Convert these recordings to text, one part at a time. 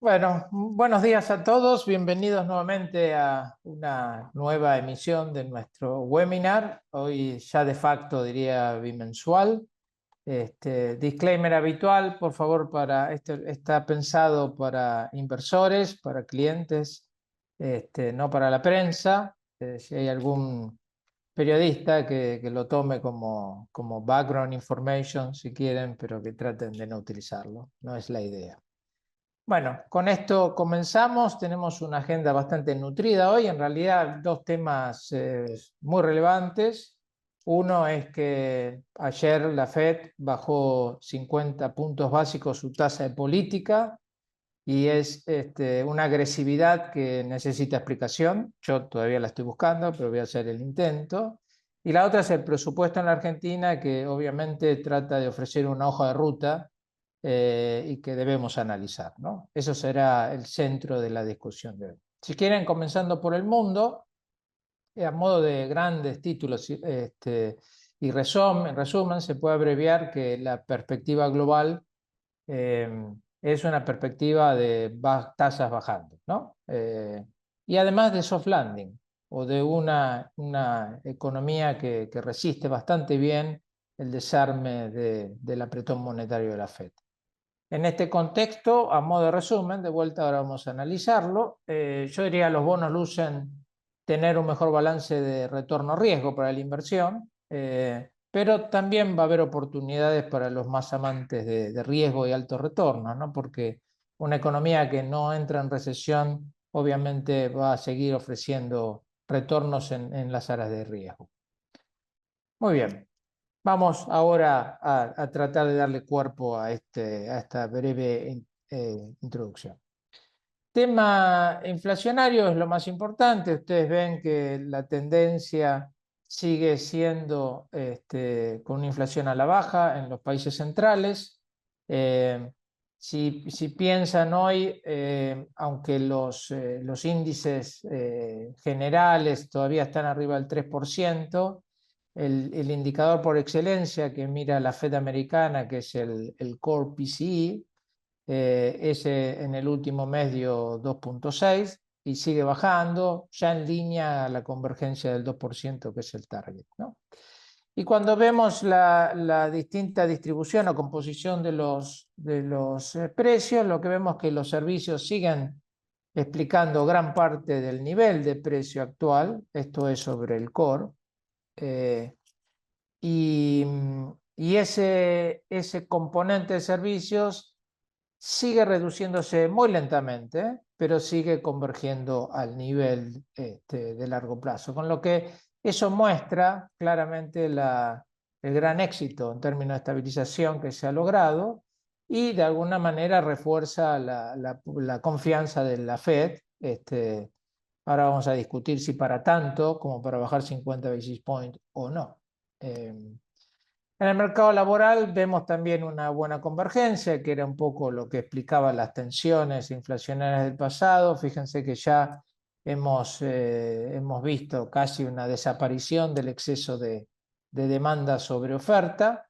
Bueno, buenos días a todos. Bienvenidos nuevamente a una nueva emisión de nuestro webinar. Hoy ya de facto diría bimensual. Disclaimer habitual, por favor, está pensado para inversores, para clientes, no para la prensa. Si hay algún periodista que lo tome como background information, si quieren, pero que traten de no utilizarlo. No es la idea. Bueno, con esto comenzamos. Tenemos una agenda bastante nutrida hoy. En realidad, dos temas muy relevantes. Uno es que ayer la Fed bajó 50 puntos básicos su tasa de política y es una agresividad que necesita explicación. Yo todavía la estoy buscando, pero voy a hacer el intento. Y la otra es el presupuesto en la Argentina, que obviamente trata de ofrecer una hoja de ruta y que debemos analizar, ¿no? Eso será el centro de la discusión de hoy. Si quieren, comenzando por el mundo, a modo de grandes títulos en resumen, se puede abreviar que la perspectiva global eh, es una perspectiva de tasas bajando, ¿no? Y además de soft landing o de una economía que resiste bastante bien el desarme del apretón monetario de la Fed. En este contexto, a modo de resumen, de vuelta ahora vamos a analizarlo, yo diría que los bonos lucen tener un mejor balance de retorno-riesgo para la inversión, pero también va a haber oportunidades para los más amantes de riesgo y alto retorno, ¿no? Porque una economía que no entra en recesión obviamente va a seguir ofreciendo retornos en las áreas de riesgo. Muy bien. Vamos ahora a tratar de darle cuerpo a esta breve introducción. Tema inflacionario es lo más importante. Ustedes ven que la tendencia sigue siendo con una inflación a la baja en los países centrales. Eh, si piensan hoy, aunque los índices generales todavía están arriba del 3%, el indicador por excelencia que mira la Fed americana, que es el Core PCE, ese en el último mes dio 2,6 y sigue bajando, ya en línea a la convergencia del 2% que es el target, ¿no? Y cuando vemos la distinta distribución o composición de los precios, lo que vemos es que los servicios siguen explicando gran parte del nivel de precio actual, esto es sobre el core, eh, y, y ese componente de servicios sigue reduciéndose muy lentamente, pero sigue convergiendo al nivel de largo plazo, con lo que eso muestra claramente el gran éxito en términos de estabilización que se ha logrado y de alguna manera refuerza la confianza de la Fed. Ahora vamos a discutir si para tanto como para bajar 50 basis points o no. En el mercado laboral vemos también una buena convergencia, que era un poco lo que explicaba las tensiones inflacionarias del pasado. Fíjense que ya hemos visto casi una desaparición del exceso de demanda sobre oferta.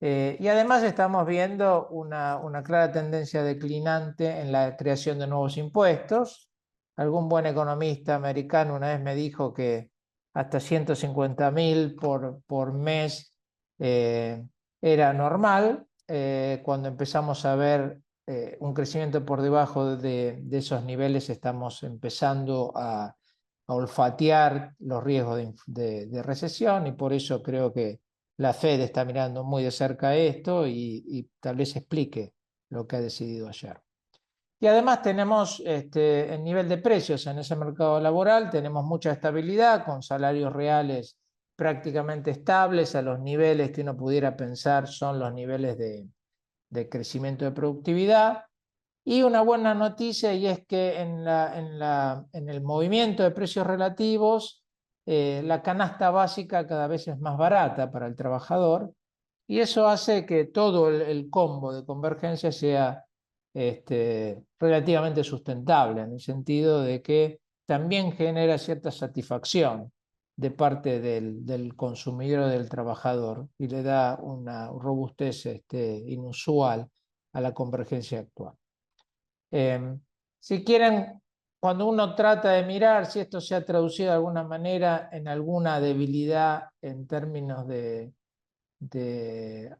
Y además estamos viendo una clara tendencia declinante en la creación de nuevos impuestos. Algún buen economista americano una vez me dijo que hasta 150.000 por mes era normal. Cuando empezamos a ver un crecimiento por debajo de esos niveles, estamos empezando a olfatear los riesgos de recesión y por eso creo que la Fed está mirando muy de cerca esto y tal vez explique lo que ha decidido ayer. Y además tenemos el nivel de precios en ese mercado laboral, tenemos mucha estabilidad con salarios reales prácticamente estables a los niveles que uno pudiera pensar son los niveles de crecimiento de productividad. Y una buena noticia y es que en el movimiento de precios relativos, la canasta básica cada vez es más barata para el trabajador y eso hace que todo el combo de convergencia sea relativamente sustentable, en el sentido de que también genera cierta satisfacción de parte del consumidor o del trabajador y le da una robustez inusual a la convergencia actual. Si quieren, cuando uno trata de mirar si esto se ha traducido de alguna manera en alguna debilidad en términos de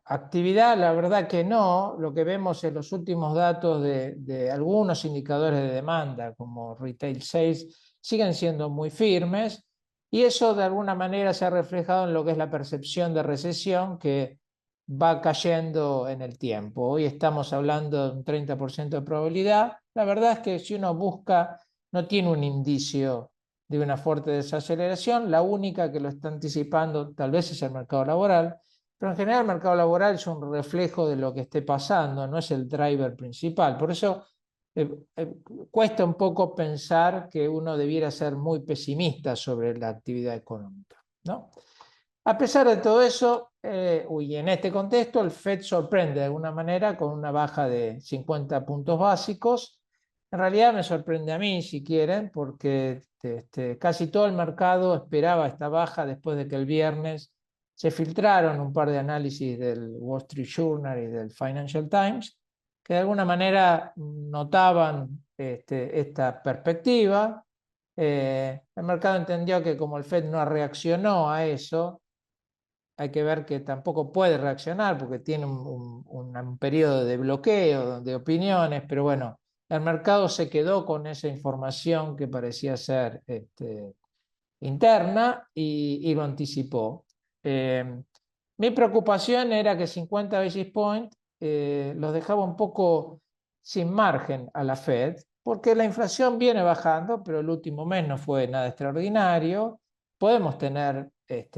actividad, la verdad que no. Lo que vemos en los últimos datos de algunos indicadores de demanda, como retail sales, siguen siendo muy firmes, y eso de alguna manera se ha reflejado en lo que es la percepción de recesión, que va cayendo en el tiempo. Hoy estamos hablando de un 30% de probabilidad. La verdad es que si uno busca, no tiene un indicio de una fuerte desaceleración. La única que lo está anticipando tal vez es el mercado laboral, pero en general el mercado laboral es un reflejo de lo que esté pasando, no es el driver principal. Por eso eh, eh, cuesta un poco pensar que uno debiera ser muy pesimista sobre la actividad económica, ¿no? A pesar de todo eso, y en este contexto, el Fed sorprende de alguna manera con una baja de 50 puntos básicos. En realidad me sorprende a mí, si quieren, porque casi todo el mercado esperaba esta baja después de que el viernes se filtraron un par de análisis del Wall Street Journal y del Financial Times, que de alguna manera notaban esta perspectiva. El mercado entendió que como el Fed no reaccionó a eso, hay que ver que tampoco puede reaccionar porque tiene un periodo de bloqueo de opiniones, pero bueno, el mercado se quedó con esa información que parecía ser interna y lo anticipó. Mi preocupación era que 50 basis points los dejaba un poco sin margen a la Fed, porque la inflación viene bajando, pero el último mes no fue nada extraordinario. Podemos tener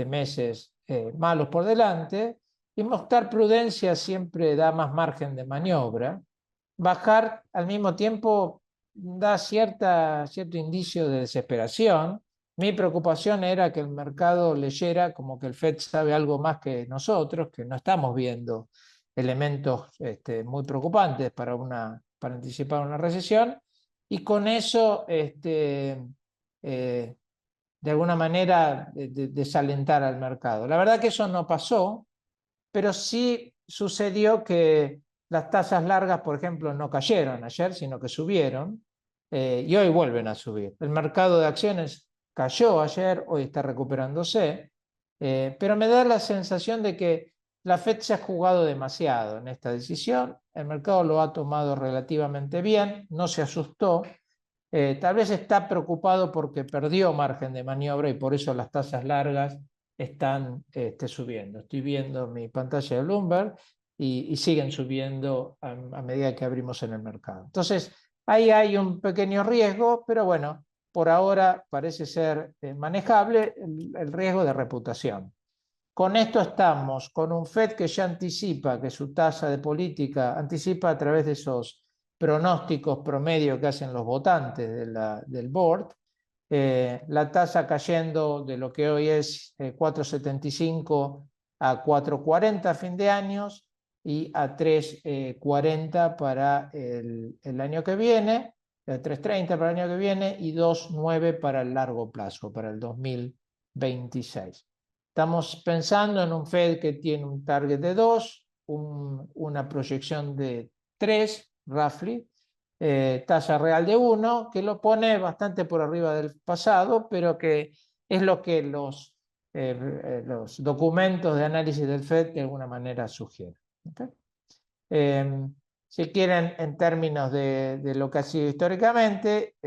meses malos por delante, y mostrar prudencia siempre da más margen de maniobra. Bajar al mismo tiempo da cierto indicio de desesperación. Mi preocupación era que el mercado leyera como que el Fed sabe algo más que nosotros, que no estamos viendo elementos muy preocupantes para anticipar una recesión, y con eso de alguna manera desalentar al mercado. La verdad que eso no pasó, pero sí sucedió que las tasas largas, por ejemplo, no cayeron ayer, sino que subieron, y hoy vuelven a subir. El mercado de acciones cayó ayer, hoy está recuperándose, pero me da la sensación de que la Fed se ha jugado demasiado en esta decisión. El mercado lo ha tomado relativamente bien, no se asustó. Tal vez está preocupado porque perdió margen de maniobra y por eso las tasas largas están subiendo. Estoy viendo mi pantalla de Bloomberg y siguen subiendo a medida que abrimos en el mercado. Entonces, ahí hay un pequeño riesgo, pero bueno, por ahora parece ser manejable el riesgo de reputación. Con esto estamos con un Fed que ya anticipa que su tasa de política, anticipa a través de esos pronósticos promedio que hacen los votantes del board, la tasa cayendo de lo que hoy es 4,75 a 4,40 a fin de años y a 3,40 para el año que viene, 3,30 para el año que viene y 2,9 para el largo plazo, para el 2026. Estamos pensando en un Fed que tiene un target de 2, una proyección de 3, roughly, tasa real de 1, que lo pone bastante por arriba del pasado, pero que es lo que los documentos de análisis del Fed de alguna manera sugieren. ¿Okay? Si quieren, en términos de lo que ha sido históricamente,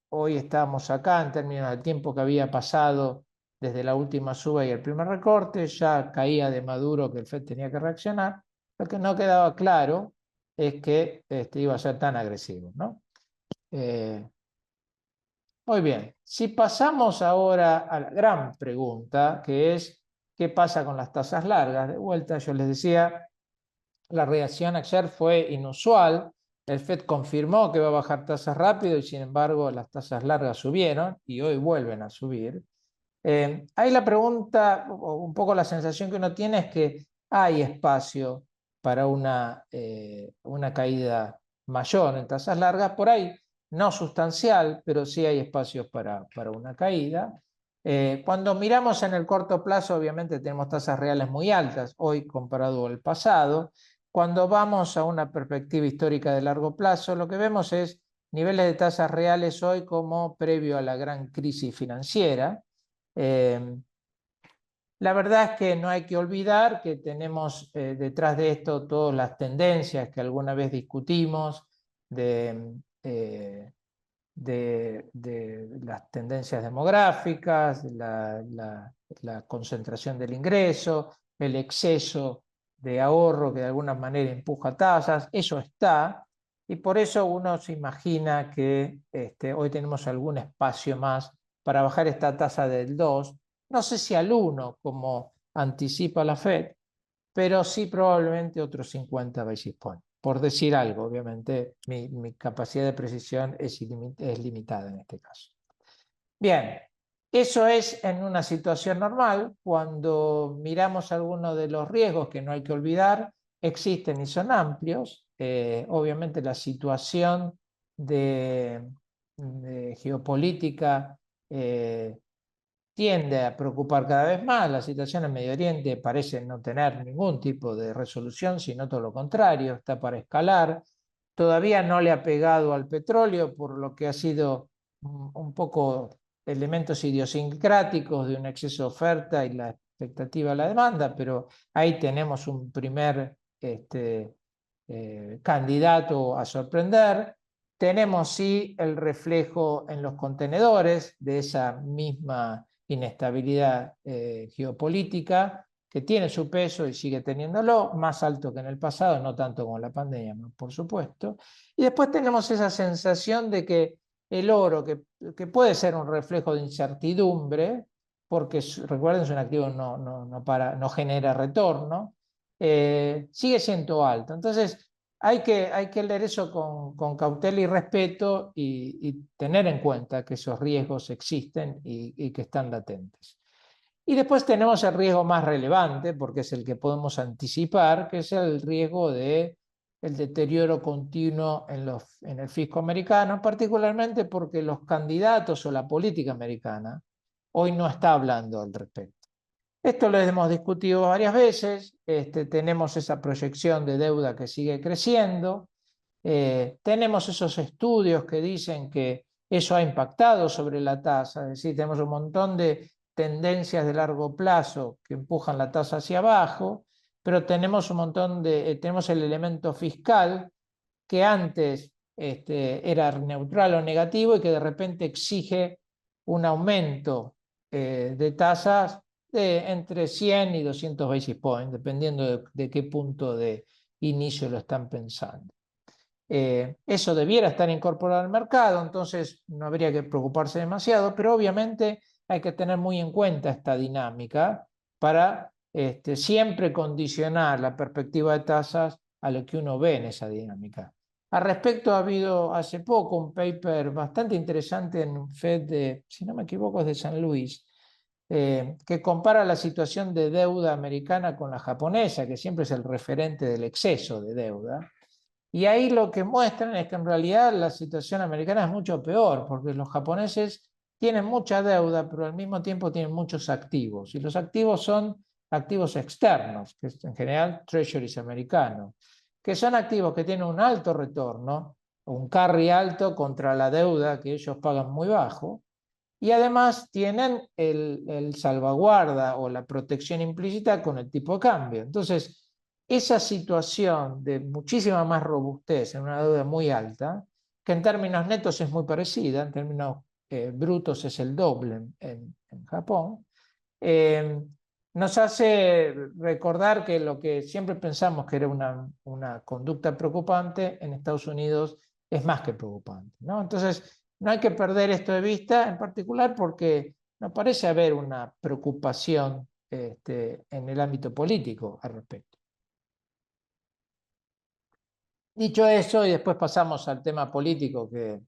hoy estamos acá en términos del tiempo que había pasado desde la última suba y el primer recorte, ya caía de maduro que el Fed tenía que reaccionar. Lo que no quedaba claro es que iba a ser tan agresivo, ¿no? Muy bien, si pasamos ahora a la gran pregunta, que es ¿qué pasa con las tasas largas? De vuelta, yo les decía, la reacción ayer fue inusual. El Fed confirmó que va a bajar tasas rápido y sin embargo las tasas largas subieron y hoy vuelven a subir. Ahí la pregunta, o un poco la sensación que uno tiene es que hay espacio para una caída mayor en tasas largas, por ahí no sustancial, pero sí hay espacios para una caída. Cuando miramos en el corto plazo, obviamente tenemos tasas reales muy altas hoy comparado al pasado. Cuando vamos a una perspectiva histórica de largo plazo, lo que vemos es niveles de tasas reales hoy como previo a la gran crisis financiera. La verdad es que no hay que olvidar que tenemos detrás de esto todas las tendencias que alguna vez discutimos de las tendencias demográficas, la concentración del ingreso, el exceso de ahorro que de alguna manera empuja tasas, eso está, y por eso uno se imagina que hoy tenemos algún espacio más para bajar esta tasa del 2, no sé si al 1 como anticipa la Fed, pero sí probablemente otros 50 basis points. Por decir algo, obviamente mi capacidad de precisión es limitada en este caso. Bien, eso es en una situación normal. Cuando miramos algunos de los riesgos que no hay que olvidar, existen y son amplios. Obviamente la situación de geopolítica tiende a preocupar cada vez más. La situación en Medio Oriente parece no tener ningún tipo de resolución, sino todo lo contrario, está para escalar. Todavía no le ha pegado al petróleo, por lo que ha sido un poco elementos idiosincráticos de un exceso de oferta y la expectativa de la demanda, pero ahí tenemos un primer candidato a sorprender. Tenemos sí el reflejo en los contenedores de esa misma inestabilidad geopolítica, que tiene su peso y sigue teniéndolo, más alto que en el pasado, no tanto como la pandemia, por supuesto. Y después tenemos esa sensación de que el oro, que puede ser un reflejo de incertidumbre, porque recuerden, es un activo no genera retorno, sigue siendo alto. Entonces, hay que leer eso con cautela y respeto y tener en cuenta que esos riesgos existen y que están latentes. Y después tenemos el riesgo más relevante, porque es el que podemos anticipar, que es el riesgo de el deterioro continuo en el fisco americano, particularmente porque los candidatos o la política americana hoy no está hablando al respecto. Esto lo hemos discutido varias veces, tenemos esa proyección de deuda que sigue creciendo, tenemos esos estudios que dicen que eso ha impactado sobre la tasa, es decir, tenemos un montón de tendencias de largo plazo que empujan la tasa hacia abajo, pero tenemos un montón tenemos el elemento fiscal que antes era neutral o negativo y que de repente exige un aumento de tasas de entre 100 y 200 basis points, dependiendo de qué punto de inicio lo están pensando. Eso debiera estar incorporado al mercado, entonces no habría que preocuparse demasiado, pero obviamente hay que tener muy en cuenta esta dinámica para siempre condicionar la perspectiva de tasas a lo que uno ve en esa dinámica. Al respecto, ha habido hace poco un paper bastante interesante en Fed, si no me equivoco, es de San Luis, que compara la situación de deuda americana con la japonesa, que siempre es el referente del exceso de deuda. Y ahí lo que muestran es que en realidad la situación americana es mucho peor, porque los japoneses tienen mucha deuda, pero al mismo tiempo tienen muchos activos. Y los activos son activos externos, que es en general treasuries americanos, que son activos que tienen un alto retorno, un carry alto contra la deuda que ellos pagan muy bajo, y además tienen el salvaguarda o la protección implícita con el tipo de cambio. Entonces, esa situación de muchísima más robustez en una deuda muy alta, que en términos netos es muy parecida, en términos brutos es el doble en Japón, nos hace recordar que lo que siempre pensamos que era una conducta preocupante, en Estados Unidos es más que preocupante, ¿no? Entonces, no hay que perder esto de vista, en particular porque no parece haber una preocupación en el ámbito político al respecto. Dicho eso, y después pasamos al tema político que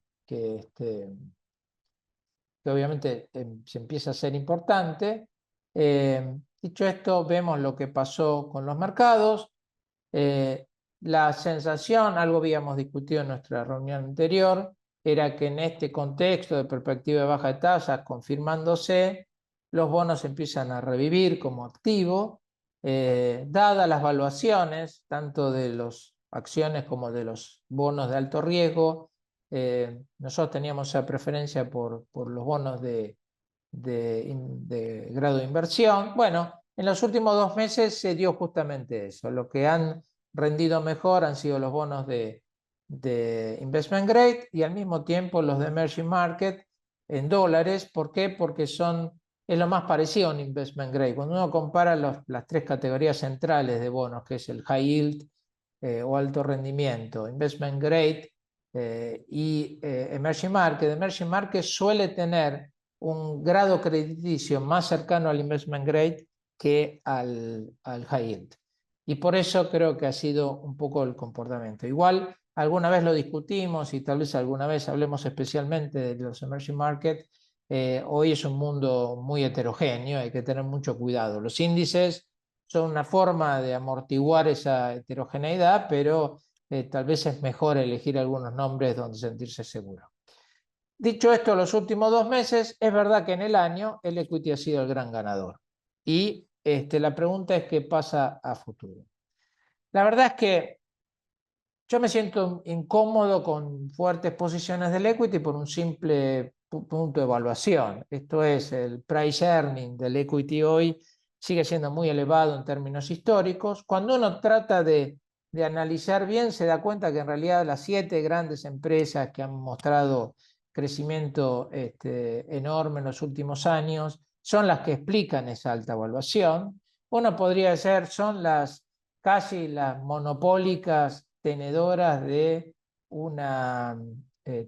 obviamente se empieza a ser importante. Dicho esto, vemos lo que pasó con los mercados. La sensación, algo habíamos discutido en nuestra reunión anterior, era que en este contexto de perspectiva de baja de tasas confirmándose, los bonos empiezan a revivir como activo, dadas las valuaciones, tanto de las acciones como de los bonos de alto riesgo, nosotros teníamos esa preferencia por los bonos de grado de inversión. Bueno, en los últimos 2 meses se dio justamente eso. Lo que han rendido mejor han sido los bonos de investment grade y al mismo tiempo los de emerging market en dólares. ¿Por qué? Porque es lo más parecido a un investment grade. Cuando uno compara las 3 categorías centrales de bonos, que es el high yield o alto rendimiento, investment grade y emerging market suele tener un grado crediticio más cercano al investment grade que al high yield. Y por eso creo que ha sido un poco el comportamiento. Igual, alguna vez lo discutimos y tal vez alguna vez hablemos especialmente de los emerging markets. Hoy es un mundo muy heterogéneo, hay que tener mucho cuidado. Los índices son una forma de amortiguar esa heterogeneidad, pero tal vez es mejor elegir algunos nombres donde sentirse seguro. Dicho esto, los últimos 2 meses, es verdad que en el año el equity ha sido el gran ganador. Y la pregunta es qué pasa a futuro. La verdad es que yo me siento incómodo con fuertes posiciones del equity por un simple punto de evaluación. Esto es, el price earning del equity hoy sigue siendo muy elevado en términos históricos. Cuando uno trata de analizar bien, se da cuenta que en realidad las 7 grandes empresas que han mostrado crecimiento enorme en los últimos años son las que explican esa alta evaluación. Uno podría decir, son casi las monopólicas tenedoras de una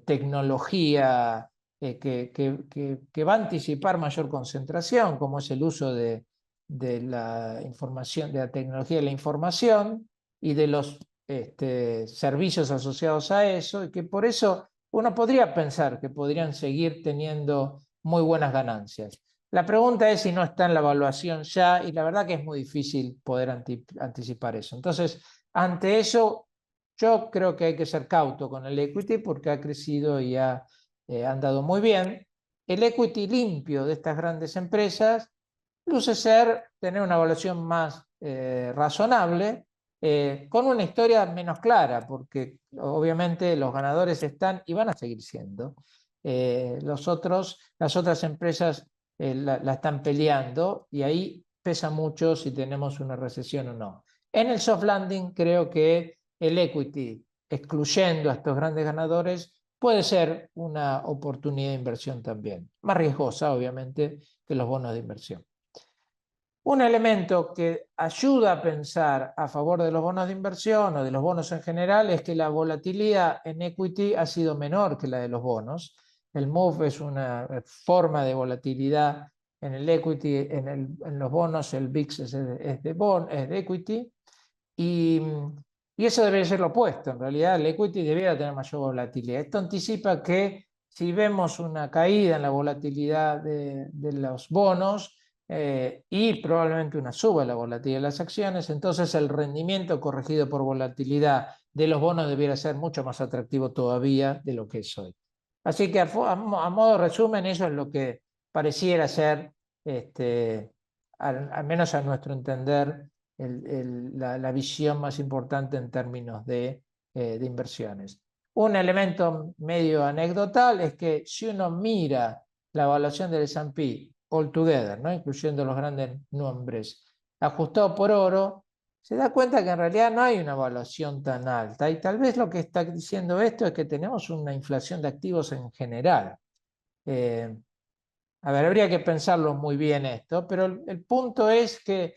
tecnología que va a anticipar mayor concentración, como es el uso de la información, de la tecnología de la información y de los servicios asociados a eso, y que por eso uno podría pensar que podrían seguir teniendo muy buenas ganancias. La pregunta es si no está en la evaluación ya, y la verdad que es muy difícil poder anticipar eso. Entonces, ante eso, yo creo que hay que ser cauto con el equity porque ha crecido y ha andado muy bien. El equity limpio de estas grandes empresas luce tener una evaluación más razonable, con una historia menos clara, porque obviamente los ganadores están y van a seguir siendo. Las otras empresas la están peleando y ahí pesa mucho si tenemos una recesión o no. En el soft landing creo que el equity, excluyendo a estos grandes ganadores, puede ser una oportunidad de inversión también. Más riesgosa, obviamente, que los bonos de inversión. Un elemento que ayuda a pensar a favor de los bonos de inversión o de los bonos en general es que la volatilidad en equity ha sido menor que la de los bonos. El MOVE es una forma de volatilidad en el equity, en los bonos el VIX es de equity, y eso debería ser lo opuesto. En realidad el equity debería tener mayor volatilidad. Esto anticipa que si vemos una caída en la volatilidad de los bonos, y probablemente una suba en la volatilidad de las acciones, entonces el rendimiento corregido por volatilidad de los bonos debiera ser mucho más atractivo todavía de lo que es hoy. Así que a modo de resumen, eso es lo que pareciera ser, al menos a nuestro entender, la visión más importante en términos de inversiones. Un elemento medio anecdotal es que si uno mira la evaluación del S&P all together, ¿no? Incluyendo los grandes nombres, ajustado por oro, se da cuenta que en realidad no hay una evaluación tan alta, y tal vez lo que está diciendo esto es que tenemos una inflación de activos en general. A ver, habría que pensarlo muy bien esto, pero el punto es que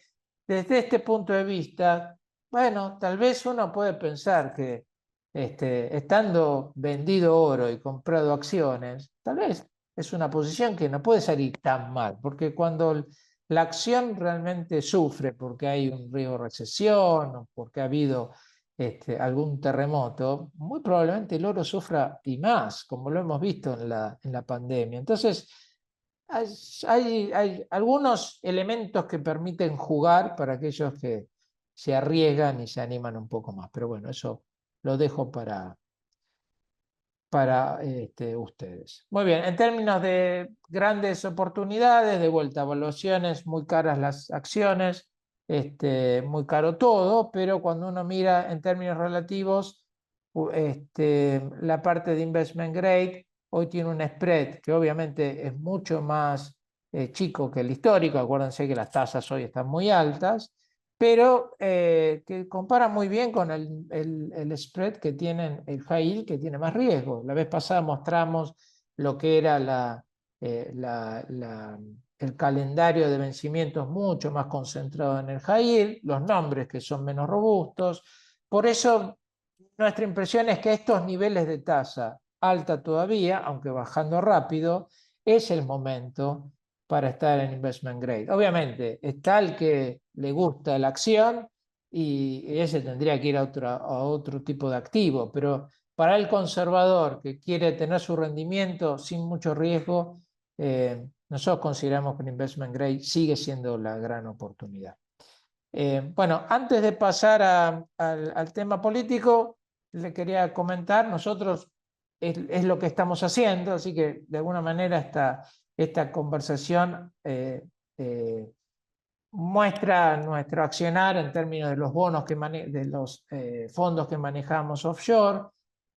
desde este punto de vista, bueno, tal vez uno puede pensar que estando vendido oro y comprado acciones, tal vez es una posición que no puede salir tan mal, porque cuando la acción realmente sufre porque hay un riesgo de recesión o porque ha habido algún terremoto, muy probablemente el oro sufra y más, como lo hemos visto en la pandemia. Entonces, hay algunos elementos que permiten jugar para aquellos que se arriesgan y se animan un poco más. Pero bueno, eso lo dejo para ustedes. Muy bien, en términos de grandes oportunidades, de vuelta, evaluaciones muy caras las acciones, muy caro todo, pero cuando uno mira en términos relativos, la parte de investment grade hoy tiene un spread que obviamente es mucho más chico que el histórico. Acuérdense que las tasas hoy están muy altas, pero que compara muy bien con el spread que tienen el high yield, que tiene más riesgo. La vez pasada mostramos lo que era el calendario de vencimientos mucho más concentrado en el high yield, los nombres que son menos robustos. Por eso nuestra impresión es que estos niveles de tasa alta todavía, aunque bajando rápido, es el momento para estar en investment grade. Obviamente, está el que le gusta la acción y ese tendría que ir a otro tipo de activo, pero para el conservador que quiere tener su rendimiento sin mucho riesgo, nosotros consideramos que el investment grade sigue siendo la gran oportunidad. Bueno, antes de pasar al tema político, le quería comentar, nosotros es lo que estamos haciendo, así que de alguna manera esta conversación muestra nuestro accionar en términos de los bonos de los fondos que manejamos offshore,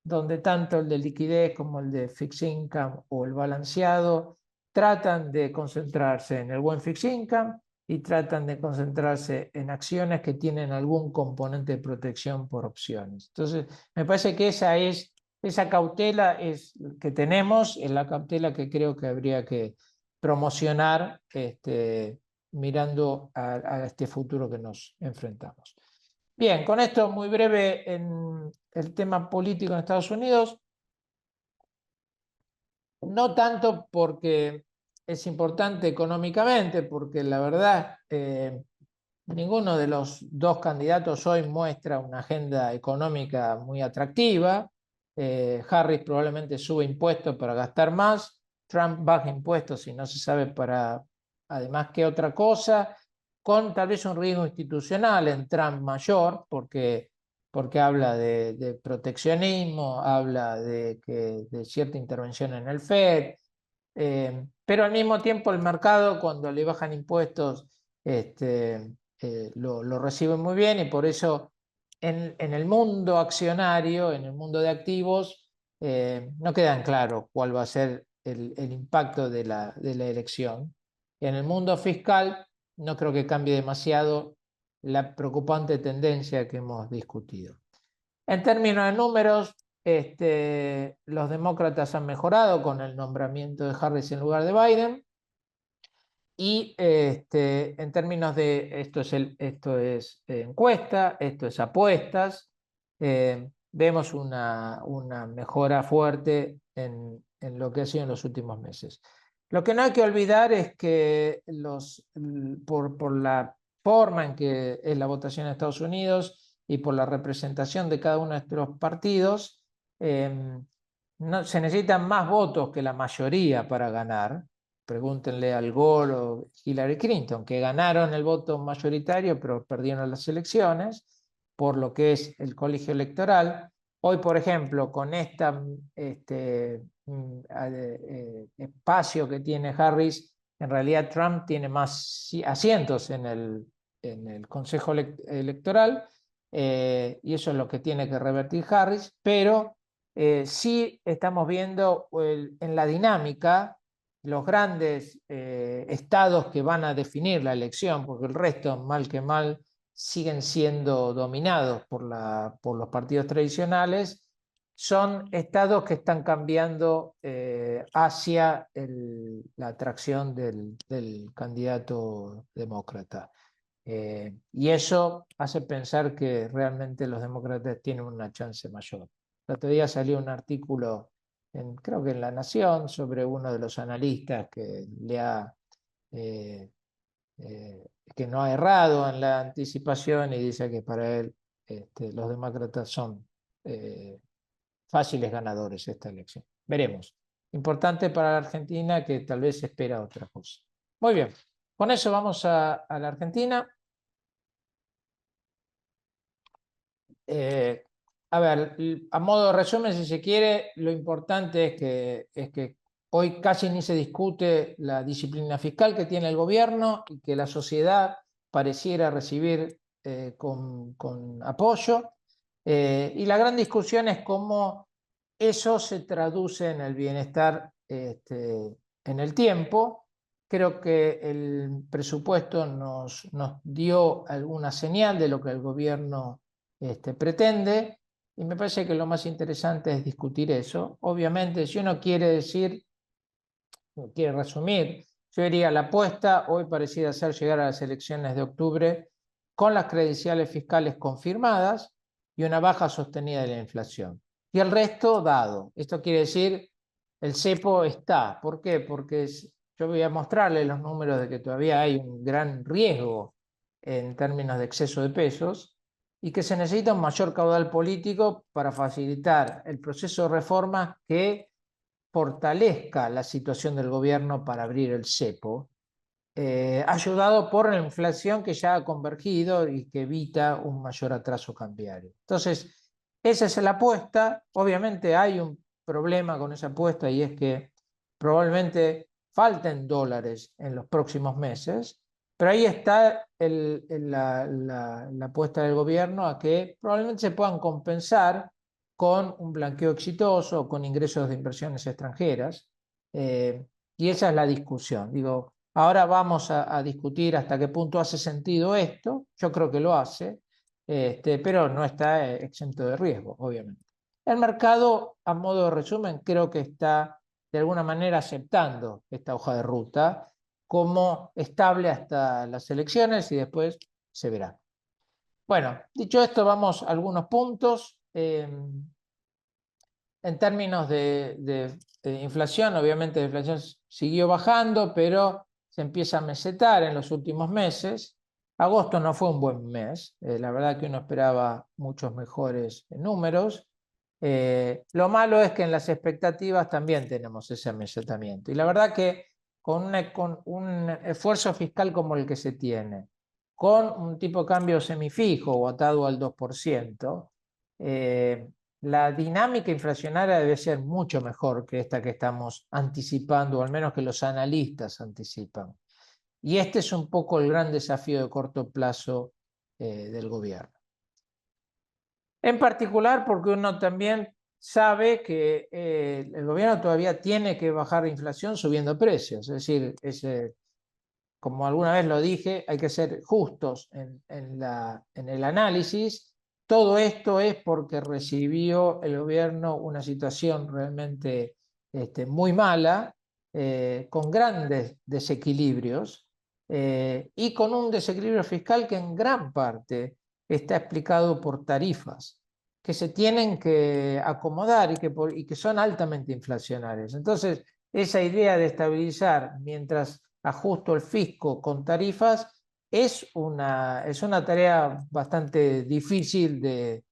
donde tanto el de liquidez como el de fixed income o el balanceado tratan de concentrarse en el buen fixed income y tratan de concentrarse en acciones que tienen algún componente de protección por opciones. Entonces, me parece que esa cautela que tenemos, es la cautela que creo que habría que promocionar mirando a este futuro que nos enfrentamos. Bien, con esto muy breve en el tema político en Estados Unidos. No tanto porque es importante económicamente, porque la verdad ninguno de los dos candidatos hoy muestra una agenda económica muy atractiva. Harris probablemente sube impuestos para gastar más. Trump baja impuestos y no se sabe para además qué otra cosa, con tal vez un riesgo institucional en Trump mayor, porque habla de proteccionismo, habla de cierta intervención en el Fed, pero al mismo tiempo el mercado cuando le bajan impuestos lo recibe muy bien y por eso en el mundo accionario, en el mundo de activos, no quedan claro cuál va a ser el impacto de la elección. En el mundo fiscal no creo que cambie demasiado la preocupante tendencia que hemos discutido. En términos de números, los demócratas han mejorado con el nombramiento de Harris en lugar de Biden. Y en términos de esto es encuesta, esto es apuestas, vemos una mejora fuerte en lo que ha sido en los últimos meses. Lo que no hay que olvidar es que por la forma en que es la votación en Estados Unidos y por la representación de cada uno de estos partidos, no, se necesitan más votos que la mayoría para ganar. Pregúntenle al Gore o Hillary Clinton, que ganaron el voto mayoritario, pero perdieron las elecciones, por lo que es el colegio electoral. Hoy, por ejemplo, con este espacio que tiene Harris, en realidad Trump tiene más asientos en el Consejo Electoral, y eso es lo que tiene que revertir Harris, pero sí estamos viendo en la dinámica los grandes estados que van a definir la elección, porque el resto, mal que mal, siguen siendo dominados por los partidos tradicionales, son estados que están cambiando hacia la atracción del candidato demócrata. Y eso hace pensar que realmente los demócratas tienen una chance mayor. El otro día salió un artículo, creo que en La Nación, sobre uno de los analistas que que no ha errado en la anticipación y dice que para él los demócratas son fáciles ganadores esta elección. Veremos. Importante para la Argentina que tal vez espera otra cosa. Muy bien, con eso vamos a la Argentina. A ver, a modo de resumen, si se quiere, lo importante es que hoy casi ni se discute la disciplina fiscal que tiene el gobierno y que la sociedad pareciera recibir con apoyo. Y la gran discusión es cómo eso se traduce en el bienestar en el tiempo. Creo que el presupuesto nos dio alguna señal de lo que el gobierno pretende, y me parece que lo más interesante es discutir eso. Obviamente, si uno quiere decir, quiere resumir, yo diría la apuesta hoy pareciera ser llegar a las elecciones de octubre con las credenciales fiscales confirmadas y una baja sostenida de la inflación. Y el resto dado. Esto quiere decir, el cepo está. ¿Por qué? Porque yo voy a mostrarle los números de que todavía hay un gran riesgo en términos de exceso de pesos y que se necesita un mayor caudal político para facilitar el proceso de reformas que fortalezca la situación del gobierno para abrir el cepo, ayudado por la inflación que ya ha convergido y que evita un mayor atraso cambiario. Entonces, esa es la apuesta. Obviamente hay un problema con esa apuesta, y es que probablemente falten dólares en los próximos meses, pero ahí está la apuesta del gobierno a que probablemente se puedan compensar con un blanqueo exitoso, con ingresos de inversiones extranjeras, y esa es la discusión. Digo, ahora vamos a discutir hasta qué punto hace sentido esto. Yo creo que lo hace, pero no está exento de riesgo, obviamente. El mercado, a modo de resumen, creo que está de alguna manera aceptando esta hoja de ruta como estable hasta las elecciones, y después se verá. Bueno, dicho esto, vamos a algunos puntos. En términos de inflación, obviamente la inflación siguió bajando, pero se empieza a mesetar en los últimos meses. Agosto no fue un buen mes, la verdad que uno esperaba muchos mejores números. Lo malo es que en las expectativas también tenemos ese amesetamiento. Y la verdad que con un esfuerzo fiscal como el que se tiene, con un tipo de cambio semifijo o atado al 2%, la dinámica inflacionaria debe ser mucho mejor que esta que estamos anticipando, o al menos que los analistas anticipan. Y este es un poco el gran desafío de corto plazo del gobierno. En particular porque uno también sabe que el gobierno todavía tiene que bajar la inflación subiendo precios. Es decir, como alguna vez lo dije, hay que ser justos en el análisis. Todo esto es porque recibió el gobierno una situación realmente muy mala, con grandes desequilibrios, y con un desequilibrio fiscal que en gran parte está explicado por tarifas que se tienen que acomodar y que son altamente inflacionarias. Entonces, esa idea de estabilizar mientras ajusto el fisco con tarifas es una tarea bastante difícil de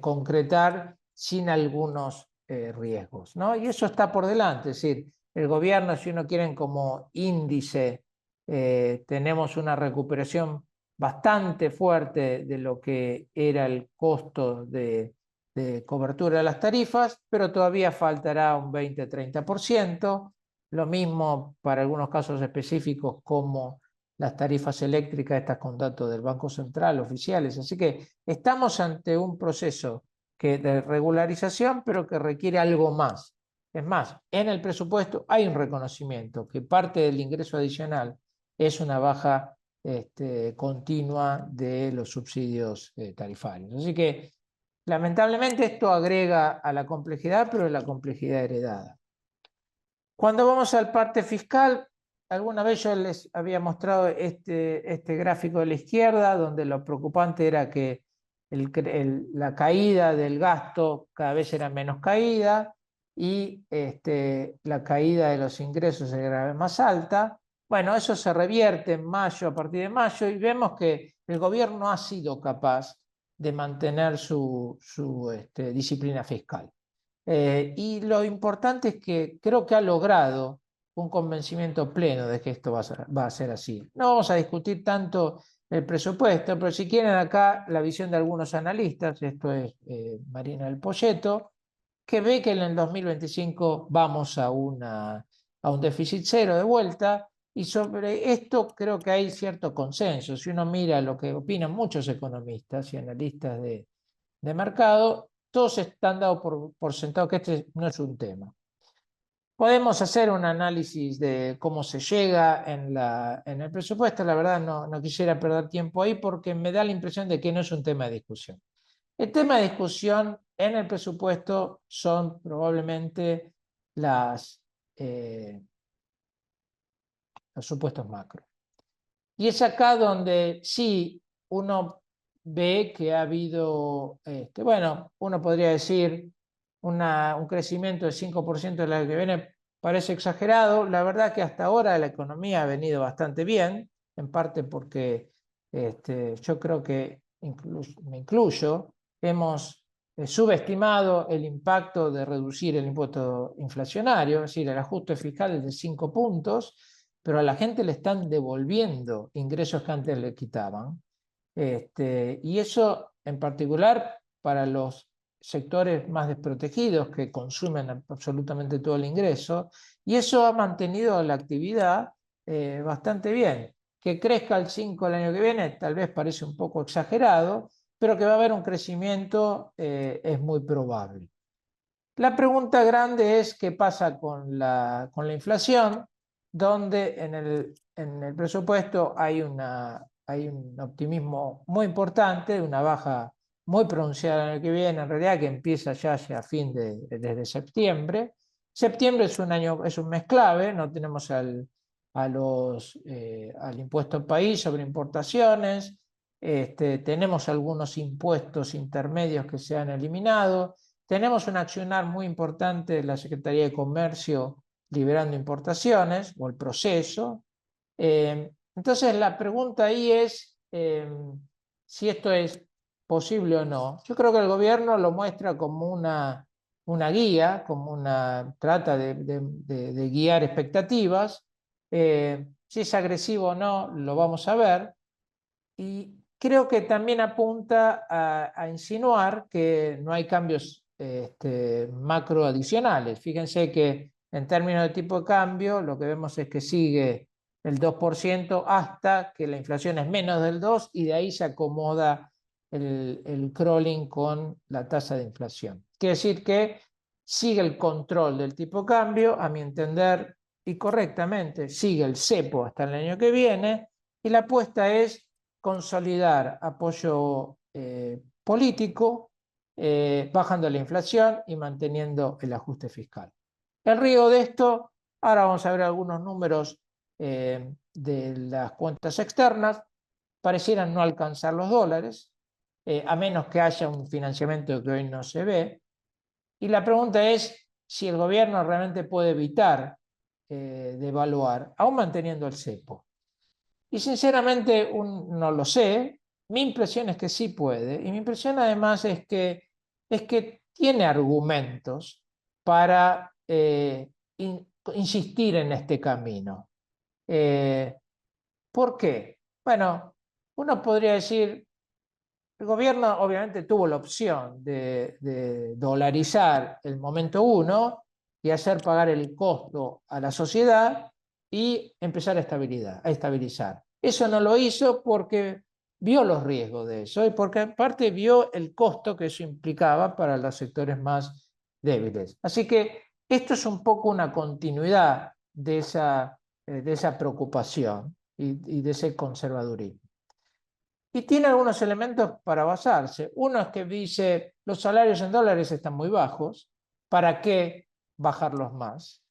concretar sin algunos riesgos, ¿no? Y eso está por delante, es decir, el gobierno, si uno quiere como índice, tenemos una recuperación bastante fuerte de lo que era el costo de cobertura de las tarifas, pero todavía faltará un 20-30%. Lo mismo para algunos casos específicos como las tarifas eléctricas, estas con datos del Banco Central oficiales. Así que estamos ante un proceso de regularización, pero que requiere algo más. Es más, en el presupuesto hay un reconocimiento que parte del ingreso adicional es una baja continua de los subsidios tarifarios. Así que lamentablemente esto agrega a la complejidad, pero es la complejidad heredada. Cuando vamos a la parte fiscal, alguna vez yo les había mostrado este gráfico de la izquierda, donde lo preocupante era que la caída del gasto cada vez era menos caída, y la caída de los ingresos era cada vez más alta. Bueno, eso se revierte en mayo, a partir de mayo, y vemos que el gobierno ha sido capaz de mantener su disciplina fiscal. Y lo importante es que creo que ha logrado un convencimiento pleno de que esto va a ser así. No vamos a discutir tanto el presupuesto, pero si quieren acá la visión de algunos analistas, esto es Marina del Poyeto, que ve que en el 2025 vamos a un déficit cero de vuelta, Y sobre esto creo que hay cierto consenso. Si uno mira lo que opinan muchos economistas y analistas de mercado, todos están dados por sentado que este no es un tema. Podemos hacer un análisis de cómo se llega en el presupuesto. La verdad no quisiera perder tiempo ahí porque me da la impresión de que no es un tema de discusión. El tema de discusión en el presupuesto son probablemente los supuestos macro. Y es acá donde sí uno ve que ha habido, bueno, uno podría decir un crecimiento de 5% del año que viene, parece exagerado. La verdad que hasta ahora la economía ha venido bastante bien, en parte porque yo creo que me incluyo, hemos subestimado el impacto de reducir el impuesto inflacionario, es decir, el ajuste fiscal es de 5 puntos, pero a la gente le están devolviendo ingresos que antes le quitaban. Y eso en particular para los sectores más desprotegidos que consumen absolutamente todo el ingreso, y eso ha mantenido la actividad bastante bien. Que crezca el 5 el año que viene tal vez parece un poco exagerado, pero que va a haber un crecimiento es muy probable. La pregunta grande es qué pasa con la inflación, donde en el presupuesto hay un optimismo muy importante, una baja muy pronunciada en el que viene, en realidad que empieza ya hacia desde septiembre. Septiembre es un mes clave, no tenemos al impuesto al país sobre importaciones, tenemos algunos impuestos intermedios que se han eliminado. Tenemos un accionar muy importante de la Secretaría de Comercio liberando importaciones o el proceso. Entonces la pregunta ahí es si esto es posible o no. Yo creo que el gobierno lo muestra como una guía, trata de guiar expectativas. Si es agresivo o no, lo vamos a ver. Y creo que también apunta a insinuar que no hay cambios macro adicionales. Fíjense que en términos de tipo de cambio, lo que vemos es que sigue el 2% hasta que la inflación es menos del 2% y de ahí se acomoda el crawling con la tasa de inflación. Quiere decir que sigue el control del tipo de cambio, a mi entender, y correctamente, sigue el cepo hasta el año que viene, y la apuesta es consolidar apoyo político, bajando la inflación y manteniendo el ajuste fiscal. El riesgo de esto, ahora vamos a ver algunos números de las cuentas externas, parecieran no alcanzar los dólares, a menos que haya un financiamiento que hoy no se ve. Y la pregunta es si el gobierno realmente puede evitar devaluar, aún manteniendo el cepo. Y sinceramente no lo sé. Mi impresión es que sí puede. Y mi impresión además es que tiene argumentos para insistir en este camino. ¿Por qué? Bueno, uno podría decir, el gobierno obviamente tuvo la opción de dolarizar el momento uno y hacer pagar el costo a la sociedad y empezar a estabilizar. Eso no lo hizo porque vio los riesgos de eso y porque aparte vio el costo que eso implicaba para los sectores más débiles. Así que esto es un poco una continuidad de esa preocupación y de ese conservadurismo. Y tiene algunos elementos para basarse. Uno es que dice, los salarios en dólares están muy bajos, ¿para qué bajarlos más?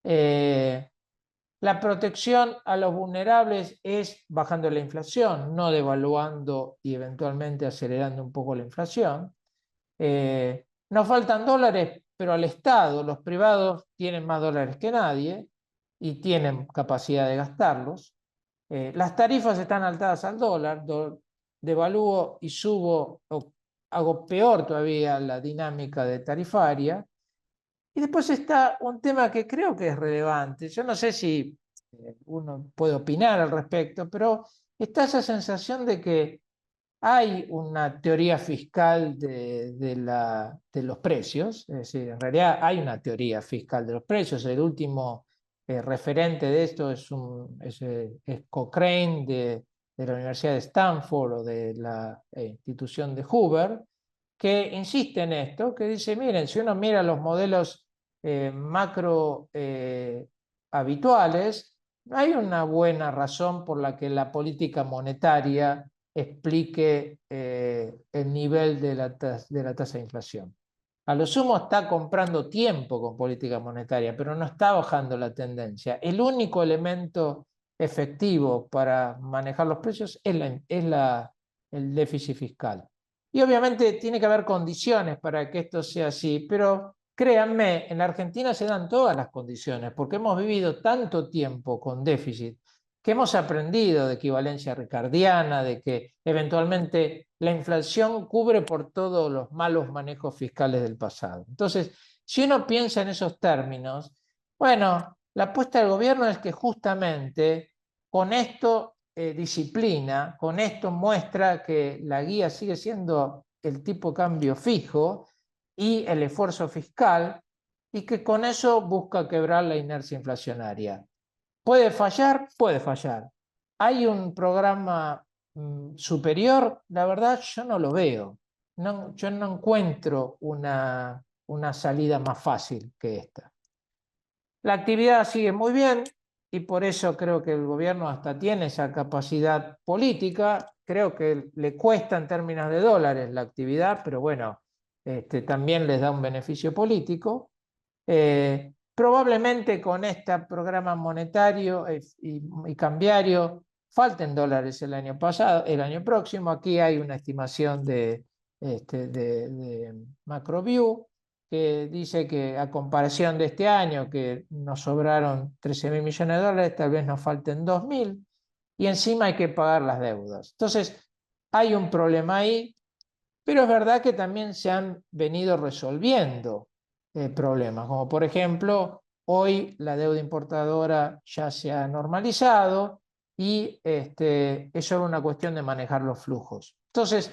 La protección a los vulnerables es bajando la inflación, no devaluando y eventualmente acelerando un poco la inflación. Nos faltan dólares, pero al Estado, los privados tienen más dólares que nadie y tienen capacidad de gastarlos. Las tarifas están atadas al dólar, devalúo y subo, o hago peor todavía la dinámica de tarifaria. Y después está un tema que creo que es relevante. Yo no sé si uno puede opinar al respecto, pero está esa sensación de que hay una teoría fiscal de los precios, es decir, en realidad hay una teoría fiscal de los precios. El último referente de esto es Cochrane de la Universidad de Stanford o de la institución de Hoover, que insiste en esto, que dice, miren, si uno mira los modelos macro habituales, hay una buena razón por la que la política monetaria explique el nivel de la tasa de inflación. A lo sumo está comprando tiempo con política monetaria, pero no está bajando la tendencia. El único elemento efectivo para manejar los precios es el déficit fiscal. Y obviamente tiene que haber condiciones para que esto sea así, pero créanme, en la Argentina se dan todas las condiciones, porque hemos vivido tanto tiempo con déficit que hemos aprendido de equivalencia ricardiana, de que eventualmente la inflación cubre por todos los malos manejos fiscales del pasado. Entonces, si uno piensa en esos términos, bueno, la apuesta del gobierno es que justamente con esto disciplina, con esto muestra que la guía sigue siendo el tipo de cambio fijo y el esfuerzo fiscal, y que con eso busca quebrar la inercia inflacionaria. ¿Puede fallar? Puede fallar. ¿Hay un programa superior? La verdad yo no lo veo. No, yo no encuentro una salida más fácil que esta. La actividad sigue muy bien y por eso creo que el gobierno hasta tiene esa capacidad política. Creo que le cuesta en términos de dólares la actividad, pero bueno, también les da un beneficio político. Probablemente con este programa monetario y cambiario falten dólares el año pasado, el año próximo. Aquí hay una estimación de Macroview que dice que a comparación de este año, que nos sobraron 13.000 millones de dólares, tal vez nos falten 2.000 y encima hay que pagar las deudas. Entonces, hay un problema ahí, pero es verdad que también se han venido resolviendo problemas, como por ejemplo, hoy la deuda importadora ya se ha normalizado y es solo una cuestión de manejar los flujos. Entonces,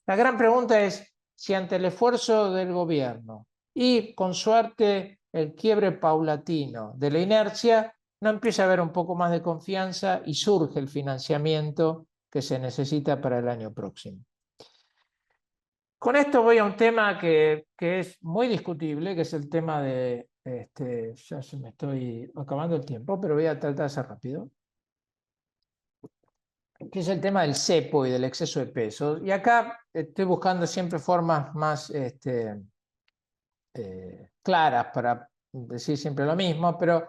la gran pregunta es si ante el esfuerzo del gobierno y con suerte el quiebre paulatino de la inercia, no empieza a haber un poco más de confianza y surge el financiamiento que se necesita para el año próximo. Con esto voy a un tema que es muy discutible, que es el tema de, ya se me estoy acabando el tiempo, pero voy a tratar de ser rápido, que es el tema del cepo y del exceso de peso. Y acá estoy buscando siempre formas más claras para decir siempre lo mismo, pero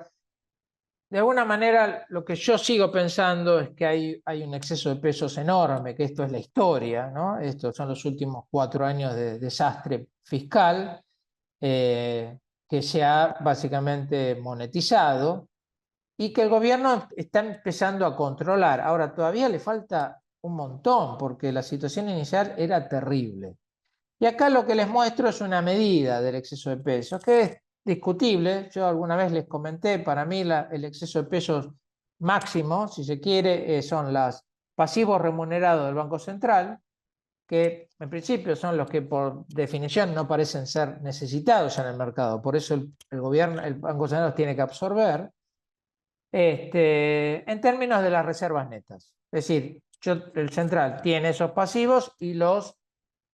de alguna manera lo que yo sigo pensando es que hay un exceso de pesos enorme, que esto es la historia, ¿no? Estos son los últimos 4 años de desastre fiscal que se ha básicamente monetizado y que el gobierno está empezando a controlar. Ahora, todavía le falta un montón porque la situación inicial era terrible. Y acá lo que les muestro es una medida del exceso de pesos, que es discutible. Yo alguna vez les comenté, para mí el exceso de pesos máximo, si se quiere, son los pasivos remunerados del Banco Central, que en principio son los que por definición no parecen ser necesitados en el mercado. Por eso el gobierno, el Banco Central los tiene que absorber, en términos de las reservas netas. Es decir, el central tiene esos pasivos y los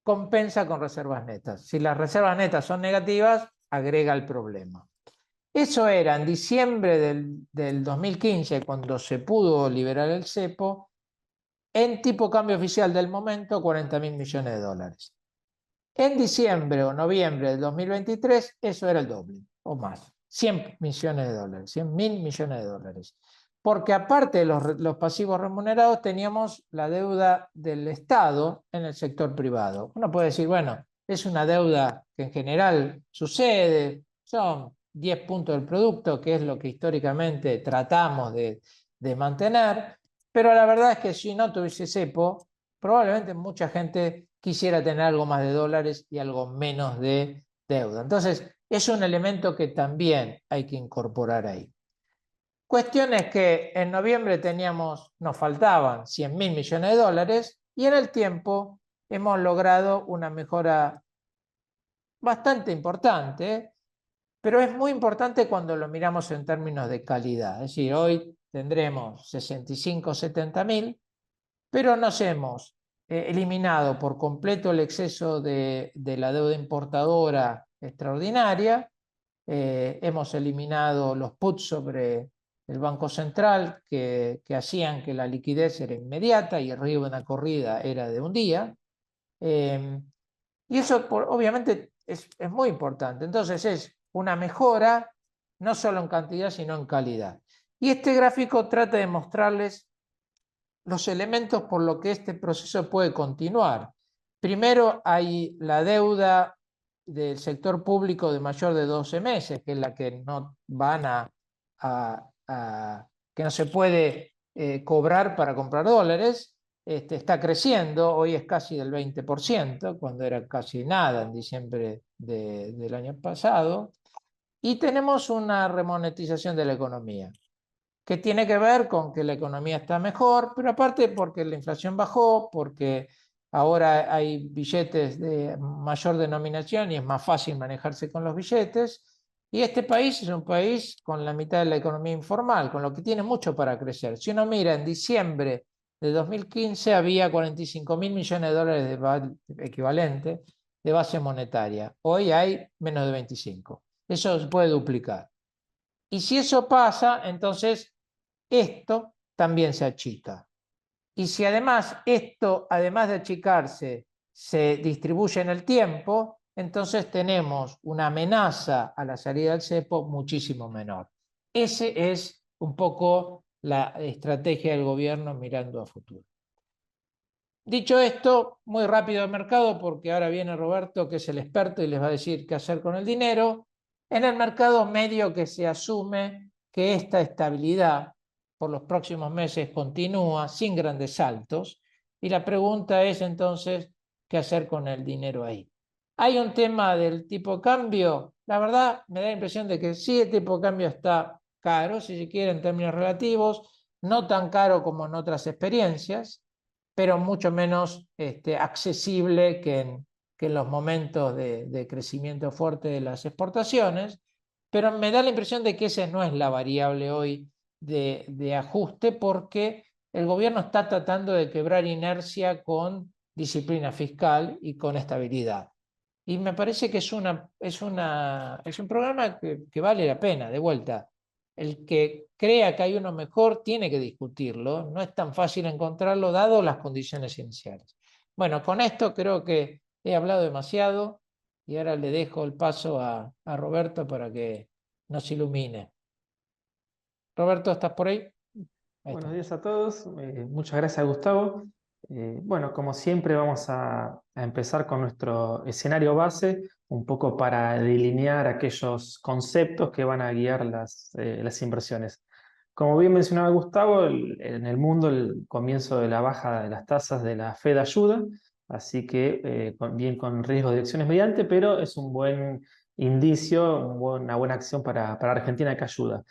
compensa con reservas netas. Si las reservas netas son negativas, agrega el problema. Eso era en diciembre del 2015, cuando se pudo liberar el cepo, en tipo cambio oficial del momento, 40.000 millones de dólares. En diciembre o noviembre del 2023, eso era el doble o más, 100 millones de dólares, 100.000 millones de dólares. Porque aparte de los pasivos remunerados, teníamos la deuda del Estado en el sector privado. Uno puede decir, bueno, es una deuda que en general sucede, son 10 puntos del producto, que es lo que históricamente tratamos de mantener, pero la verdad es que si no tuviese cepo, probablemente mucha gente quisiera tener algo más de dólares y algo menos de deuda. Entonces, es un elemento que también hay que incorporar ahí. Cuestión es que en noviembre nos faltaban 100.000 millones de dólares y en el tiempo hemos logrado una mejora bastante importante, pero es muy importante cuando lo miramos en términos de calidad. Es decir, hoy tendremos 65 o 70 mil, pero nos hemos eliminado por completo el exceso de la deuda importadora extraordinaria, hemos eliminado los puts sobre el Banco Central que hacían que la liquidez era inmediata y el riesgo de una corrida era de un día. Y eso obviamente es muy importante. Entonces es una mejora no solo en cantidad sino en calidad. Y este gráfico trata de mostrarles los elementos por los que este proceso puede continuar. Primero hay la deuda del sector público de mayor de 12 meses, que es la que no van que no se puede cobrar para comprar dólares. Está creciendo, hoy es casi del 20%, cuando era casi nada en diciembre del año pasado. Y tenemos una remonetización de la economía, que tiene que ver con que la economía está mejor, pero aparte porque la inflación bajó, porque ahora hay billetes de mayor denominación y es más fácil manejarse con los billetes. Y este país es un país con la mitad de la economía informal, con lo que tiene mucho para crecer. Si uno mira, en diciembre de 2015 había 45 mil millones de dólares de equivalente de base monetaria. Hoy hay menos de 25. Eso se puede duplicar. Y si eso pasa, entonces esto también se achica. Y si además esto, además de achicarse, se distribuye en el tiempo, entonces tenemos una amenaza a la salida del cepo muchísimo menor. Ese es un poco la estrategia del gobierno mirando a futuro. Dicho esto, muy rápido al mercado, porque ahora viene Roberto, que es el experto, y les va a decir qué hacer con el dinero. En el mercado medio que se asume que esta estabilidad por los próximos meses continúa sin grandes saltos, y la pregunta es entonces, ¿qué hacer con el dinero ahí? Hay un tema del tipo de cambio. La verdad, me da la impresión de que sí, el tipo de cambio está caro, si se quiere, en términos relativos, no tan caro como en otras experiencias, pero mucho menos accesible que en los momentos de crecimiento fuerte de las exportaciones. Pero me da la impresión de que esa no es la variable hoy de ajuste, porque el gobierno está tratando de quebrar inercia con disciplina fiscal y con estabilidad. Y me parece que es un programa que vale la pena, de vuelta. El que crea que hay uno mejor tiene que discutirlo. No es tan fácil encontrarlo dado las condiciones iniciales. Bueno, con esto creo que he hablado demasiado y ahora le dejo el paso a Roberto para que nos ilumine. Roberto, ¿estás por ahí? Ahí Buenos estamos. días a todos. Muchas gracias, Gustavo. Bueno, como siempre, vamos a empezar con nuestro escenario base, un poco para delinear aquellos conceptos que van a guiar las inversiones. Como bien mencionaba Gustavo, en el mundo el comienzo de la baja de las tasas de la Fed ayuda, así que bien con riesgo de elecciones mediante, pero es un buen indicio, una buena acción para Argentina que ayuda.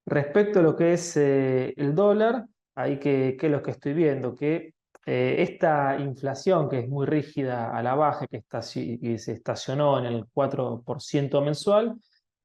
Respecto a lo que es el dólar, ahí que es lo que estoy viendo, que esta inflación que es muy rígida a la baja, que se estacionó en el 4% mensual,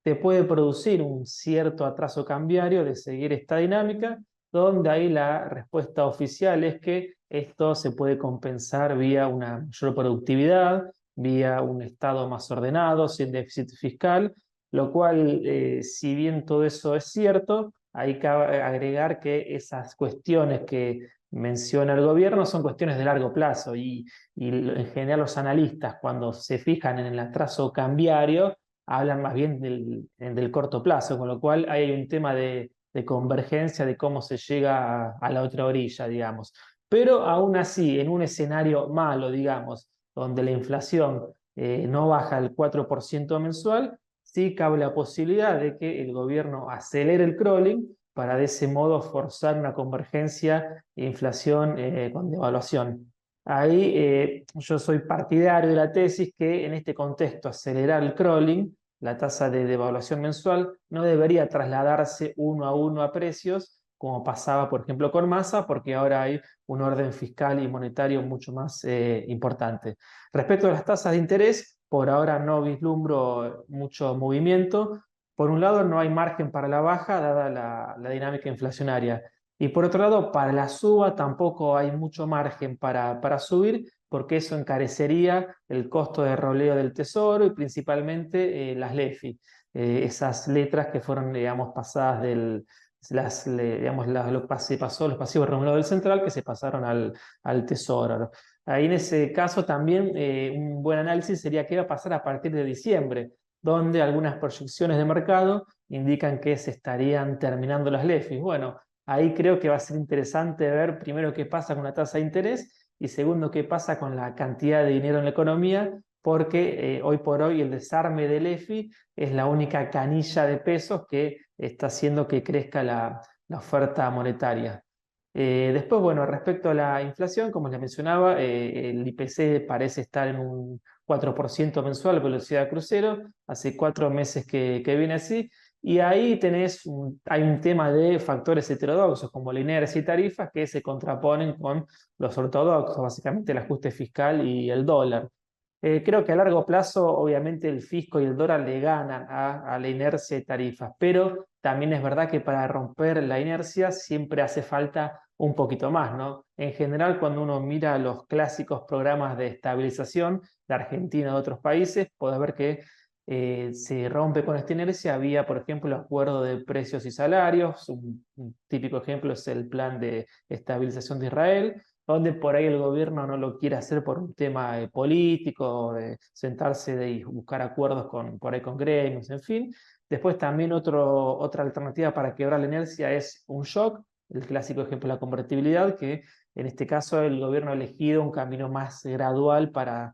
te puede producir un cierto atraso cambiario de seguir esta dinámica, donde ahí la respuesta oficial es que esto se puede compensar vía una mayor productividad, vía un estado más ordenado, sin déficit fiscal, lo cual, si bien todo eso es cierto, hay que agregar que esas cuestiones que menciona el gobierno son cuestiones de largo plazo y en general los analistas cuando se fijan en el atraso cambiario hablan más bien del corto plazo, con lo cual ahí hay un tema de convergencia de cómo se llega a la otra orilla, digamos. Pero aún así, en un escenario malo, digamos, donde la inflación no baja al 4% mensual, sí cabe la posibilidad de que el gobierno acelere el crawling para de ese modo forzar una convergencia de inflación con devaluación. Ahí yo soy partidario de la tesis que en este contexto acelerar el crawling, la tasa de devaluación mensual, no debería trasladarse uno a uno a precios, como pasaba por ejemplo con Massa, porque ahora hay un orden fiscal y monetario mucho más importante. Respecto a las tasas de interés, por ahora no vislumbro mucho movimiento, por un lado no hay margen para la baja dada la dinámica inflacionaria. Y por otro lado, para la suba tampoco hay mucho margen para subir, porque eso encarecería el costo de roleo del Tesoro y principalmente las LEFI, esas letras que fueron, digamos, pasadas digamos, se pasó los pasivos remunerados del central que se pasaron al Tesoro, ¿no? Ahí en ese caso también un buen análisis sería qué va a pasar a partir de diciembre, donde algunas proyecciones de mercado indican que se estarían terminando las LEFIs. Bueno, ahí creo que va a ser interesante ver primero qué pasa con la tasa de interés y segundo qué pasa con la cantidad de dinero en la economía, porque hoy por hoy el desarme del EFI es la única canilla de pesos que está haciendo que crezca la oferta monetaria. Después, bueno, respecto a la inflación, como les mencionaba, el IPC parece estar en un 4% mensual, velocidad crucero, hace 4 meses que viene así, y ahí hay un tema de factores heterodoxos, como la inercia y tarifas, que se contraponen con los ortodoxos, básicamente el ajuste fiscal y el dólar. Creo que a largo plazo, obviamente, el fisco y el dólar le ganan a la inercia de tarifas, pero también es verdad que para romper la inercia siempre hace falta un poquito más, ¿no? En general, cuando uno mira los clásicos programas de estabilización de Argentina y de otros países, puede ver que se rompe con esta inercia. Había, por ejemplo, el acuerdo de precios y salarios, un típico ejemplo es el plan de estabilización de Israel, donde por ahí el gobierno no lo quiere hacer por un tema político, de sentarse y buscar acuerdos por ahí con gremios, en fin. Después también otra alternativa para quebrar la inercia es un shock, el clásico ejemplo de la convertibilidad, que en este caso el gobierno ha elegido un camino más gradual para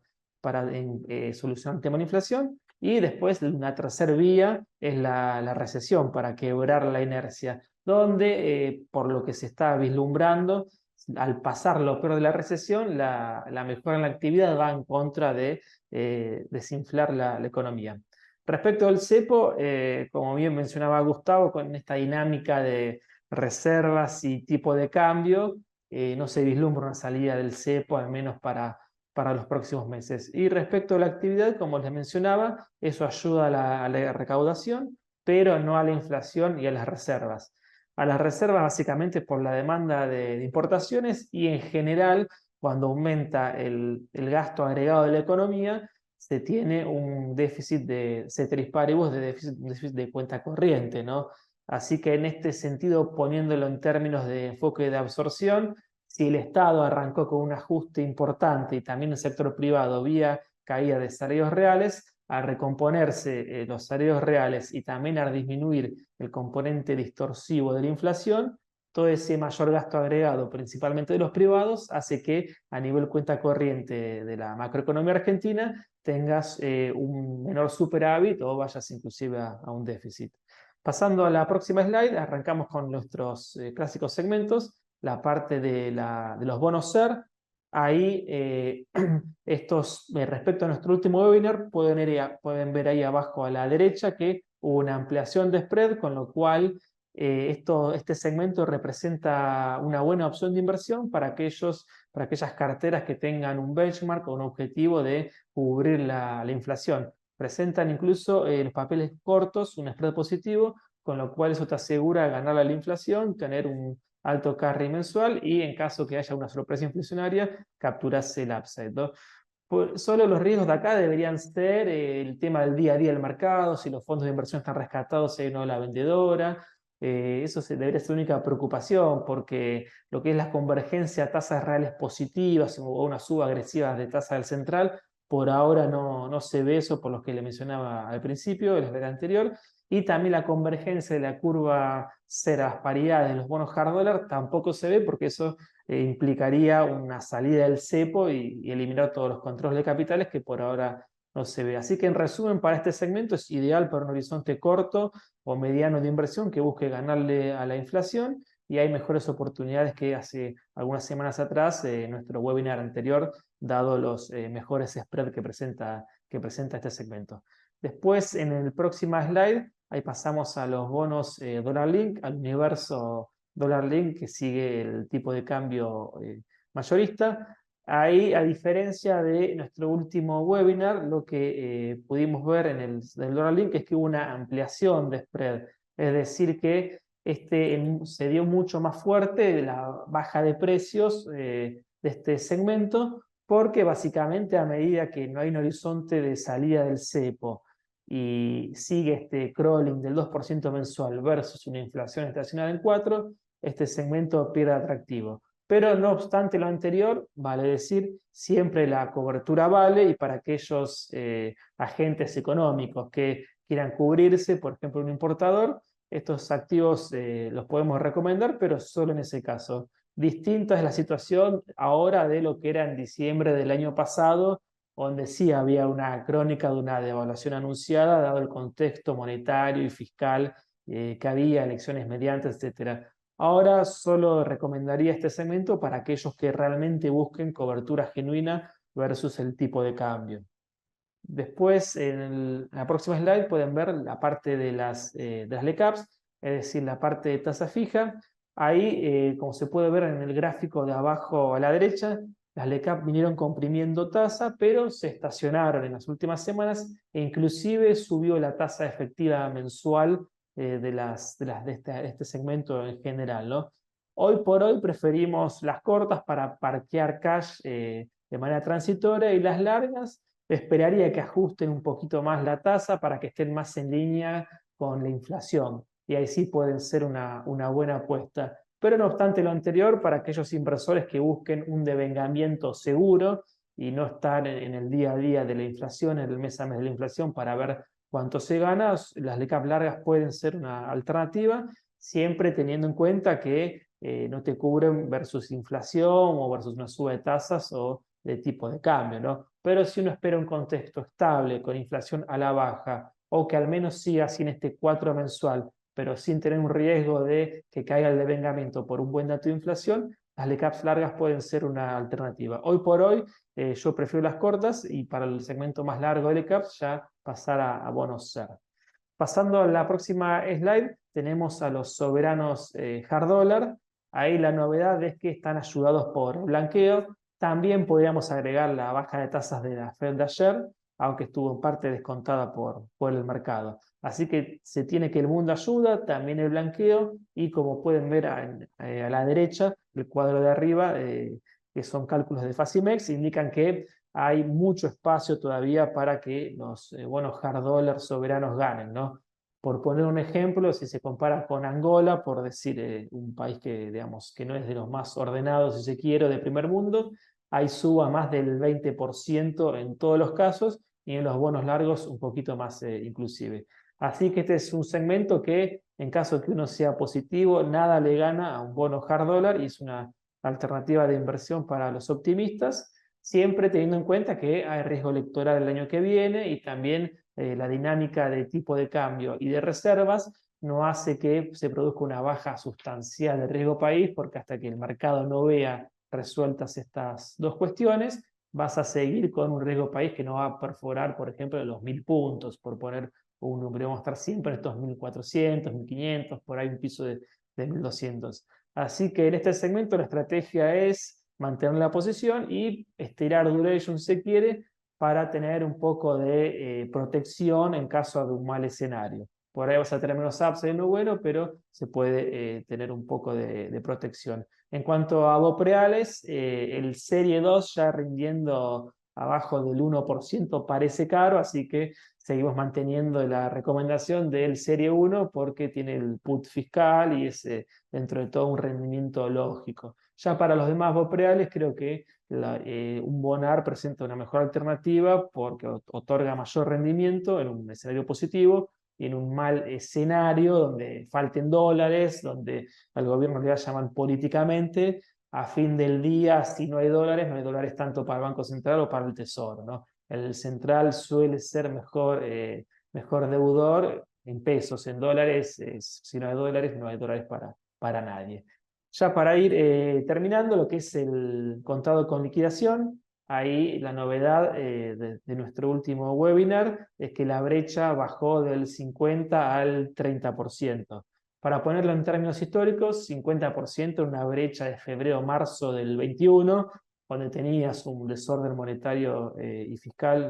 solucionar el tema de la inflación. Y después una tercera vía es la recesión para quebrar la inercia, donde por lo que se está vislumbrando, al pasar lo peor de la recesión, la mejora en la actividad va en contra de desinflar la economía. Respecto al cepo, como bien mencionaba Gustavo, con esta dinámica de reservas y tipo de cambio, no se vislumbra una salida del cepo, al menos para los próximos meses. Y respecto a la actividad, como les mencionaba, eso ayuda a la recaudación, pero no a la inflación y a las reservas. A las reservas básicamente por la demanda de importaciones y en general cuando aumenta el gasto agregado de la economía, se tiene un déficit de ceteris paribus, un déficit de cuenta corriente, ¿no? Así que en este sentido, poniéndolo en términos de enfoque de absorción, si el Estado arrancó con un ajuste importante y también el sector privado vía caída de salarios reales, al recomponerse los salarios reales y también al disminuir el componente distorsivo de la inflación, todo ese mayor gasto agregado, principalmente de los privados, hace que a nivel cuenta corriente de la macroeconomía argentina tengas un menor superávit o vayas inclusive a un déficit. Pasando a la próxima slide, arrancamos con nuestros clásicos segmentos, la parte de los bonos SER. Ahí, respecto a nuestro último webinar, pueden ver ahí abajo a la derecha que hubo una ampliación de spread, con lo cual este segmento representa una buena opción de inversión para aquellas carteras que tengan un benchmark o un objetivo de cubrir la inflación. Presentan incluso los papeles cortos un spread positivo, con lo cual eso te asegura ganar la inflación, tener un alto carry mensual y en caso que haya una sorpresa inflacionaria, capturas el upside, ¿no? Solo los riesgos de acá deberían ser el tema del día a día del mercado, si los fondos de inversión están rescatados, si hay una ola vendedora. Eso debería ser la única preocupación, porque lo que es la convergencia a tasas reales positivas o una suba agresiva de tasa del central, por ahora no se ve eso por lo que le mencionaba al principio, el slide anterior. Y también la convergencia de la curva ceras paridades de los bonos hard dollar tampoco se ve, porque eso implicaría una salida del cepo y eliminar todos los controles de capitales que por ahora no se ve. Así que en resumen, para este segmento es ideal para un horizonte corto o mediano de inversión que busque ganarle a la inflación, y hay mejores oportunidades que hace algunas semanas atrás, en nuestro webinar anterior, dado los mejores spreads que presenta este segmento. Después, en el próximo slide, ahí pasamos a los bonos Dollar Link, al universo Dollar Link que sigue el tipo de cambio mayorista. Ahí, a diferencia de nuestro último webinar, lo que pudimos ver en el del dólar link es que hubo una ampliación de spread, es decir, que se dio mucho más fuerte la baja de precios de este segmento, porque básicamente a medida que no hay un horizonte de salida del cepo y sigue este crawling del 2% mensual versus una inflación estacional en 4%, este segmento pierde atractivo. Pero no obstante lo anterior, vale decir, siempre la cobertura vale, y para aquellos agentes económicos que quieran cubrirse, por ejemplo un importador, estos activos los podemos recomendar, pero solo en ese caso. Distinta es la situación ahora de lo que era en diciembre del año pasado, donde sí había una crónica de una devaluación anunciada, dado el contexto monetario y fiscal que había, elecciones mediante, etcétera. Ahora solo recomendaría este segmento para aquellos que realmente busquen cobertura genuina versus el tipo de cambio. Después, en la próxima slide pueden ver la parte de las LECAPs, es decir, la parte de tasa fija. Ahí, como se puede ver en el gráfico de abajo a la derecha, las LECAP vinieron comprimiendo tasa, pero se estacionaron en las últimas semanas e inclusive subió la tasa efectiva mensual de este segmento en general, ¿no? Hoy por hoy preferimos las cortas para parquear cash de manera transitoria, y las largas esperaría que ajusten un poquito más la tasa para que estén más en línea con la inflación, y ahí sí pueden ser una buena apuesta. Pero no obstante lo anterior, para aquellos inversores que busquen un devengamiento seguro y no estar en el día a día de la inflación, en el mes a mes de la inflación, para ver cuánto se gana, las LECAP largas pueden ser una alternativa, siempre teniendo en cuenta que no te cubren versus inflación o versus una suba de tasas o de tipo de cambio, ¿no? Pero si uno espera un contexto estable, con inflación a la baja, o que al menos siga sin este 4 mensual, pero sin tener un riesgo de que caiga el devengamiento por un buen dato de inflación, las LECAPs largas pueden ser una alternativa. Hoy por hoy, yo prefiero las cortas, y para el segmento más largo de LECAPs ya pasar a bonos SER. Pasando a la próxima slide, tenemos a los soberanos hard dollar. Ahí la novedad es que están ayudados por blanqueo. También podríamos agregar la baja de tasas de la Fed de ayer, aunque estuvo en parte descontada por el mercado. Así que se tiene que el mundo ayuda, también el blanqueo, y como pueden ver a la derecha, el cuadro de arriba, que son cálculos de Facimex, indican que hay mucho espacio todavía para que los bonos hard dollar soberanos ganen, ¿no? Por poner un ejemplo, si se compara con Angola, por decir un país que, digamos, que no es de los más ordenados, si se quiere, de primer mundo, hay suba más del 20% en todos los casos, y en los bonos largos un poquito más inclusive. Así que este es un segmento que, en caso de que uno sea positivo, nada le gana a un bono hard dollar, y es una alternativa de inversión para los optimistas, siempre teniendo en cuenta que hay riesgo electoral el año que viene, y también la dinámica de tipo de cambio y de reservas no hace que se produzca una baja sustancial de riesgo país, porque hasta que el mercado no vea resueltas estas dos cuestiones, vas a seguir con un riesgo país que no va a perforar, por ejemplo, los 1000 puntos, por poner un número. Vamos a estar siempre en estos 1400, 1500, por ahí un piso de 1200. Así que en este segmento la estrategia es mantener la posición y estirar duration si se quiere, para tener un poco de protección en caso de un mal escenario. Por ahí vas a tener menos upside en lo bueno, pero se puede tener un poco de protección. En cuanto a Bopreales, el Serie 2 ya rindiendo abajo del 1% parece caro, así que seguimos manteniendo la recomendación del Serie 1 porque tiene el put fiscal y es dentro de todo un rendimiento lógico. Ya para los demás Bopreales creo que un Bonar presenta una mejor alternativa porque otorga mayor rendimiento en un escenario positivo, y en un mal escenario donde falten dólares, donde al gobierno le vaya mal políticamente, a fin del día, si no hay dólares, no hay dólares tanto para el Banco Central o para el Tesoro, ¿no? El central suele ser mejor deudor en pesos. En dólares, si no hay dólares, no hay dólares para nadie. Ya para ir terminando, lo que es el contado con liquidación, ahí la novedad de nuestro último webinar es que la brecha bajó del 50 al 30%. Para ponerlo en términos históricos, 50% una brecha de febrero-marzo del 21, donde tenías un desorden monetario y fiscal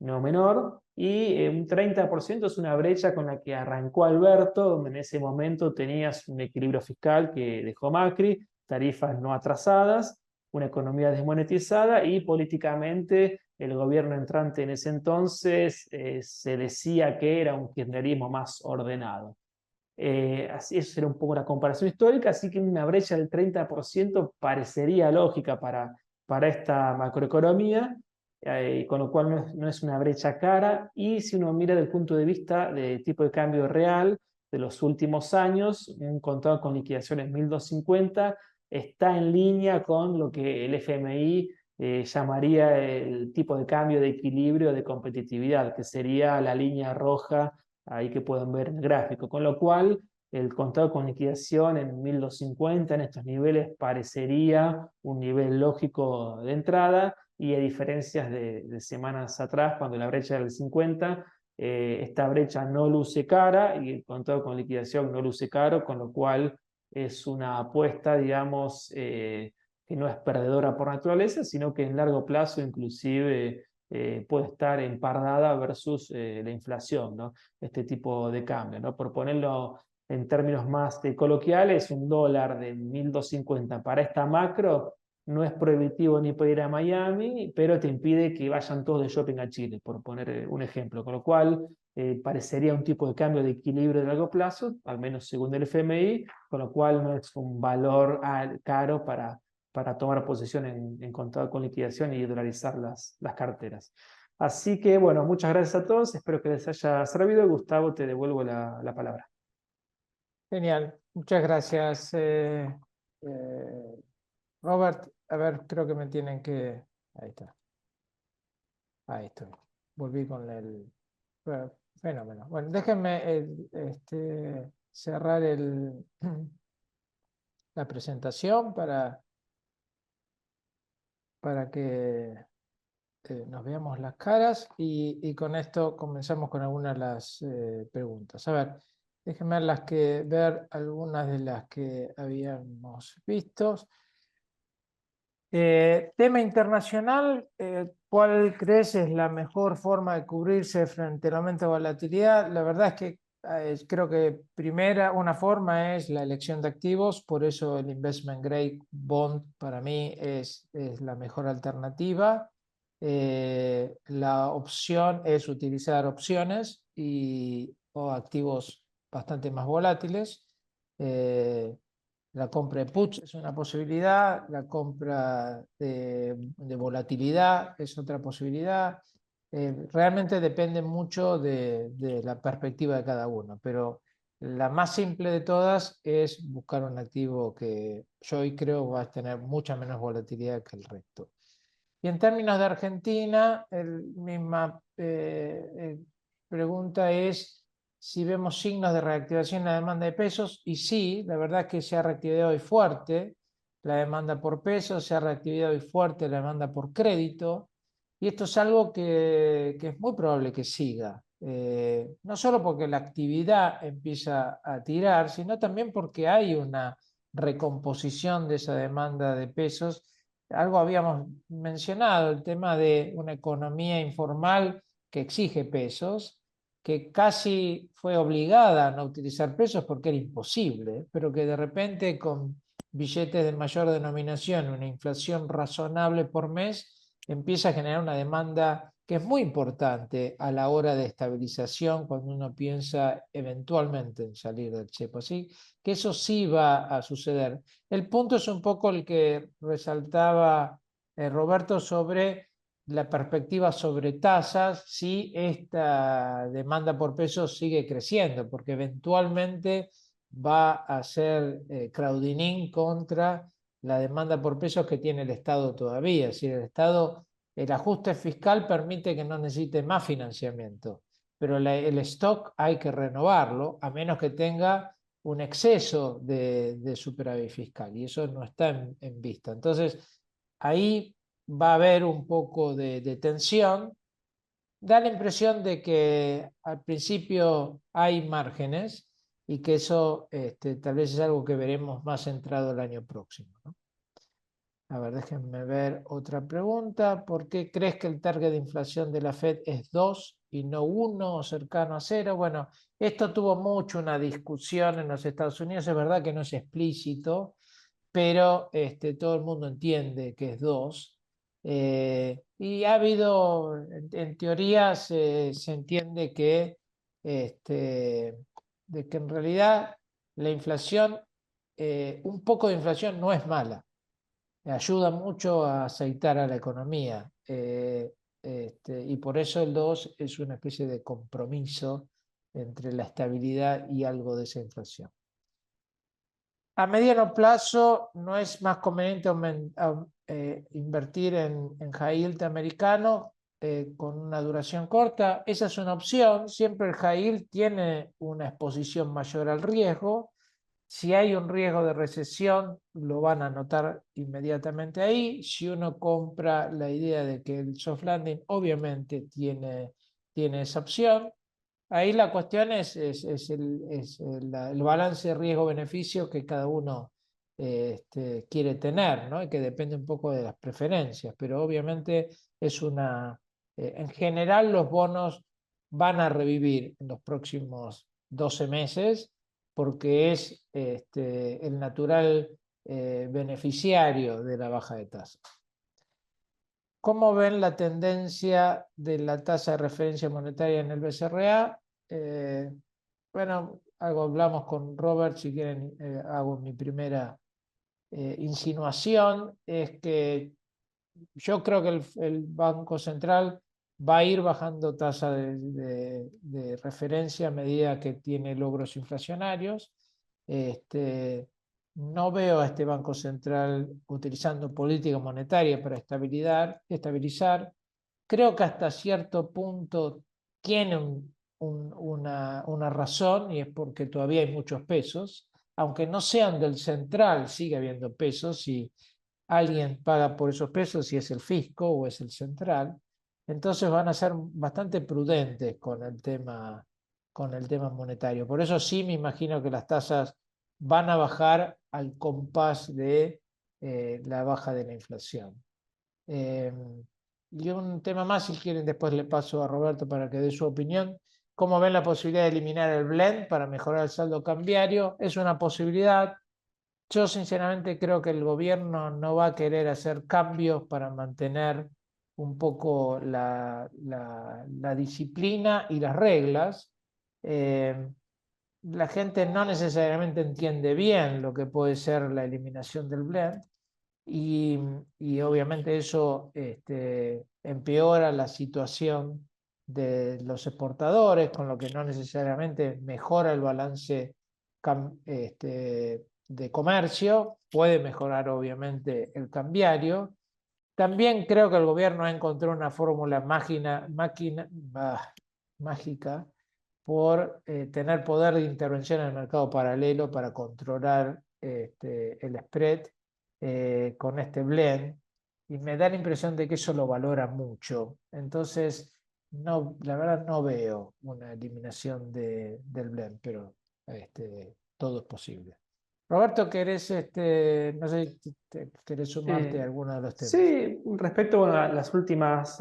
no menor, y un 30% es una brecha con la que arrancó Alberto, donde en ese momento tenías un equilibrio fiscal que dejó Macri, tarifas no atrasadas, una economía desmonetizada y políticamente el gobierno entrante en ese entonces se decía que era un kirchnerismo más ordenado. Así, eso era un poco la comparación histórica, así que una brecha del 30% parecería lógica para esta macroeconomía, con lo cual no es una brecha cara. Y si uno mira desde el punto de vista de tipo de cambio real de los últimos años, un contado con liquidaciones 1250 está en línea con lo que el FMI llamaría el tipo de cambio de equilibrio de competitividad, que sería la línea roja ahí que pueden ver en el gráfico, con lo cual el contado con liquidación en 1250 en estos niveles parecería un nivel lógico de entrada, y a diferencias de semanas atrás cuando la brecha era del 50, esta brecha no luce cara y el contado con liquidación no luce caro, con lo cual es una apuesta, digamos, que no es perdedora por naturaleza, sino que en largo plazo inclusive puede estar empardada versus la inflación, ¿no? Este tipo de cambio, ¿no? Por ponerlo en términos más coloquiales, un dólar de 1250 para esta macro no es prohibitivo ni para ir a Miami, pero te impide que vayan todos de shopping a Chile, por poner un ejemplo. Con lo cual, parecería un tipo de cambio de equilibrio de largo plazo, al menos según el FMI, con lo cual no es un valor caro para tomar posición en contado con liquidación y dolarizar las carteras. Así que, bueno, muchas gracias a todos. Espero que les haya servido. Gustavo, te devuelvo la palabra. Genial, muchas gracias, Robert. A ver, creo que me tienen que... Ahí está, ahí estoy. Volví con el... Fenómeno. Bueno, déjenme cerrar la presentación para que nos veamos las caras y con esto comenzamos con algunas de las preguntas. A ver, déjenme ver algunas de las que habíamos visto. Tema internacional, ¿cuál crees es la mejor forma de cubrirse frente al aumento de volatilidad? La verdad es que creo que una forma es la elección de activos, por eso el investment grade bond para mí es la mejor alternativa. La opción es utilizar opciones o activos bastante más volátiles. La compra de puts es una posibilidad, la compra de volatilidad es otra posibilidad. Realmente depende mucho de la perspectiva de cada uno, pero la más simple de todas es buscar un activo que yo hoy creo va a tener mucha menos volatilidad que el resto. Y en términos de Argentina, la misma pregunta es si vemos signos de reactivación en la demanda de pesos, y sí, la verdad es que se ha reactivado hoy fuerte la demanda por pesos, se ha reactivado hoy fuerte la demanda por crédito, y esto es algo que es muy probable que siga, no solo porque la actividad empieza a tirar, sino también porque hay una recomposición de esa demanda de pesos. Algo habíamos mencionado, el tema de una economía informal que exige pesos, que casi fue obligada a no utilizar pesos porque era imposible, pero que de repente con billetes de mayor denominación, una inflación razonable por mes, empieza a generar una demanda que es muy importante a la hora de estabilización cuando uno piensa eventualmente en salir del cepo. Así que eso sí va a suceder. El punto es un poco el que resaltaba Roberto sobre la perspectiva sobre tasas, si esta demanda por pesos sigue creciendo, porque eventualmente va a ser crowding in contra la demanda por pesos que tiene el Estado todavía. Es decir, el ajuste fiscal permite que no necesite más financiamiento, pero el stock hay que renovarlo, a menos que tenga un exceso de superávit fiscal, y eso no está en vista. Entonces, ahí va a haber un poco de tensión. Da la impresión de que al principio hay márgenes y que eso tal vez es algo que veremos más centrado el año próximo, ¿no? A ver, déjenme ver otra pregunta. ¿Por qué crees que el target de inflación de la Fed es 2 y no 1 o cercano a 0? Bueno, esto tuvo mucho una discusión en los Estados Unidos. Es verdad que no es explícito, pero todo el mundo entiende que es 2. Y ha habido, en teoría se entiende que, de que en realidad la inflación, un poco de inflación no es mala, ayuda mucho a aceitar a la economía. Y por eso el 2 es una especie de compromiso entre la estabilidad y algo de esa inflación. A mediano plazo no es más conveniente invertir en high yield americano con una duración corta. Esa es una opción. Siempre el high yield tiene una exposición mayor al riesgo. Si hay un riesgo de recesión, lo van a notar inmediatamente ahí. Si uno compra la idea de que el soft landing obviamente tiene esa opción. Ahí la cuestión es el balance riesgo-beneficio que cada uno quiere tener, ¿no? Y que depende un poco de las preferencias, pero obviamente en general los bonos van a revivir en los próximos 12 meses porque es el natural beneficiario de la baja de tasas. ¿Cómo ven la tendencia de la tasa de referencia monetaria en el BCRA? Bueno, algo hablamos con Robert, si quieren hago mi primera insinuación, es que yo creo que el Banco Central va a ir bajando tasa de referencia a medida que tiene logros inflacionarios. No veo a este Banco Central utilizando política monetaria para estabilizar. Creo que hasta cierto punto tiene una razón y es porque todavía hay muchos pesos. Aunque no sean del central, sigue habiendo pesos y alguien paga por esos pesos, si es el fisco o es el central. Entonces van a ser bastante prudentes con el tema monetario. Por eso sí me imagino que las tasas van a bajar al compás de la baja de la inflación. Y un tema más, si quieren, después le paso a Roberto para que dé su opinión. ¿Cómo ven la posibilidad de eliminar el blend para mejorar el saldo cambiario? Es una posibilidad. Yo sinceramente creo que el gobierno no va a querer hacer cambios para mantener un poco la disciplina y las reglas. Eh, la gente no necesariamente entiende bien lo que puede ser la eliminación del blend y, y obviamente eso empeora la situación de los exportadores, con lo que no necesariamente mejora el balance de comercio, puede mejorar obviamente el cambiario. También creo que el gobierno ha encontrado una fórmula mágica por tener poder de intervención en el mercado paralelo para controlar el spread con este blend y me da la impresión de que eso lo valora mucho. Entonces, no, la verdad no veo una eliminación del blend, pero todo es posible. Roberto, no sé si querés sumarte a alguno de los temas? Sí, respecto bueno, a las últimas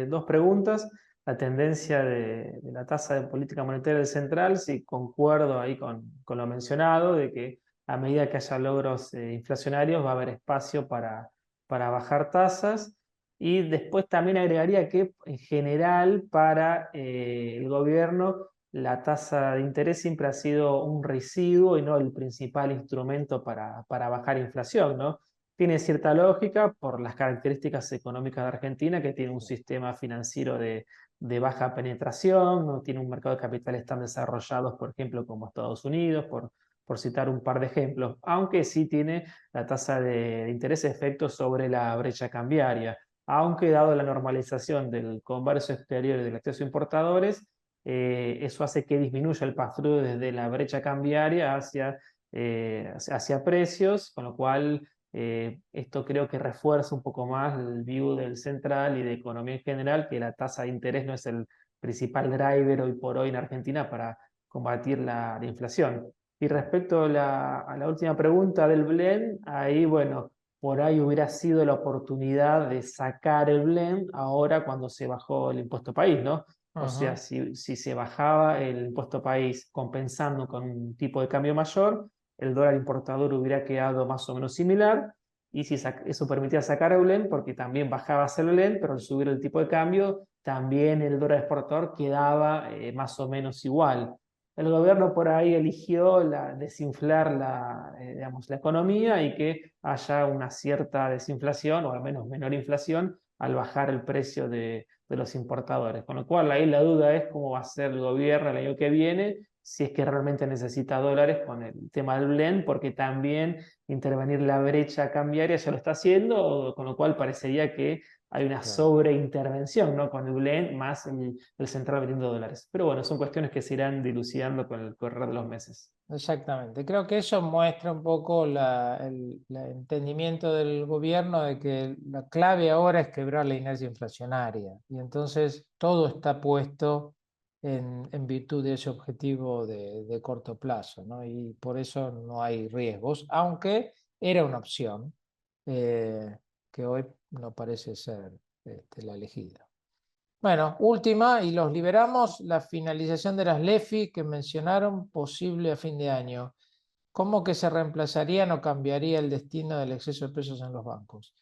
dos preguntas, la tendencia de la tasa de política monetaria del central, sí concuerdo ahí con lo mencionado, de que a medida que haya logros inflacionarios va a haber espacio para bajar tasas. Y después también agregaría que en general para el gobierno la tasa de interés siempre ha sido un residuo y no el principal instrumento para bajar inflación, ¿no? Tiene cierta lógica por las características económicas de Argentina, que tiene un sistema financiero de baja penetración, no tiene un mercado de capitales tan desarrollados, por ejemplo, como Estados Unidos, por citar un par de ejemplos, aunque sí tiene la tasa de interés efectos sobre la brecha cambiaria, aunque dado la normalización del comercio exterior y de los activos importadores, eso hace que disminuya el pass-through desde la brecha cambiaria hacia precios, con lo cual esto creo que refuerza un poco más el view del central y de economía en general, que la tasa de interés no es el principal driver hoy por hoy en Argentina para combatir la inflación. Y respecto a la última pregunta del blend, ahí bueno, por ahí hubiera sido la oportunidad de sacar el blend ahora cuando se bajó el impuesto país, ¿no? O sea, si se bajaba el impuesto país compensando con un tipo de cambio mayor, el dólar importador hubiera quedado más o menos similar, y si eso permitía sacar el blend, porque también bajaba el blend, pero al subir el tipo de cambio, también el dólar exportador quedaba más o menos igual. El gobierno por ahí eligió desinflar digamos, la economía y que haya una cierta desinflación, o al menos menor inflación, al bajar el precio de los importadores. Con lo cual ahí la duda es cómo va a ser el gobierno el año que viene, si es que realmente necesita dólares con el tema del blend, porque también intervenir la brecha cambiaria ya lo está haciendo, con lo cual parecería que hay una Claro. sobreintervención, ¿no? Con el blend más el central vendiendo dólares. Pero bueno, son cuestiones que se irán dilucidando con el correr de los meses. Exactamente. Creo que eso muestra un poco el entendimiento del gobierno de que la clave ahora es quebrar la inercia inflacionaria. Y entonces todo está puesto en virtud de ese objetivo de corto plazo, ¿no? Y por eso no hay riesgos, aunque era una opción que hoy no parece ser la elegida. Bueno, última, y los liberamos, la finalización de las LEFI que mencionaron, posible a fin de año. ¿Cómo que se reemplazarían o cambiaría el destino del exceso de pesos en los bancos?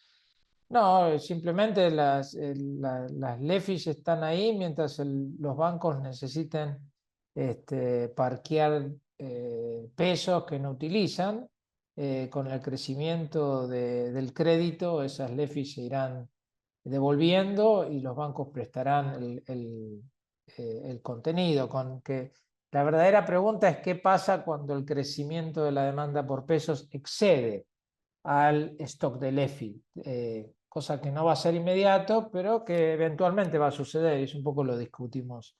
No, simplemente las LEFIs están ahí mientras los bancos necesiten parquear pesos que no utilizan. Con el crecimiento del crédito, esas LEFIs se irán devolviendo y los bancos prestarán el contenido. La verdadera pregunta es qué pasa cuando el crecimiento de la demanda por pesos excede al stock del EFI, cosa que no va a ser inmediato, pero que eventualmente va a suceder, y es un poco lo discutimos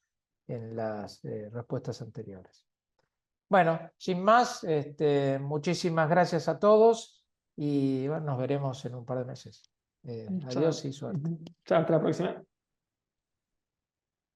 en las respuestas anteriores. Bueno, sin más, muchísimas gracias a todos y bueno, nos veremos en un par de meses. Adiós Chao. y suerte. Chao, hasta la próxima.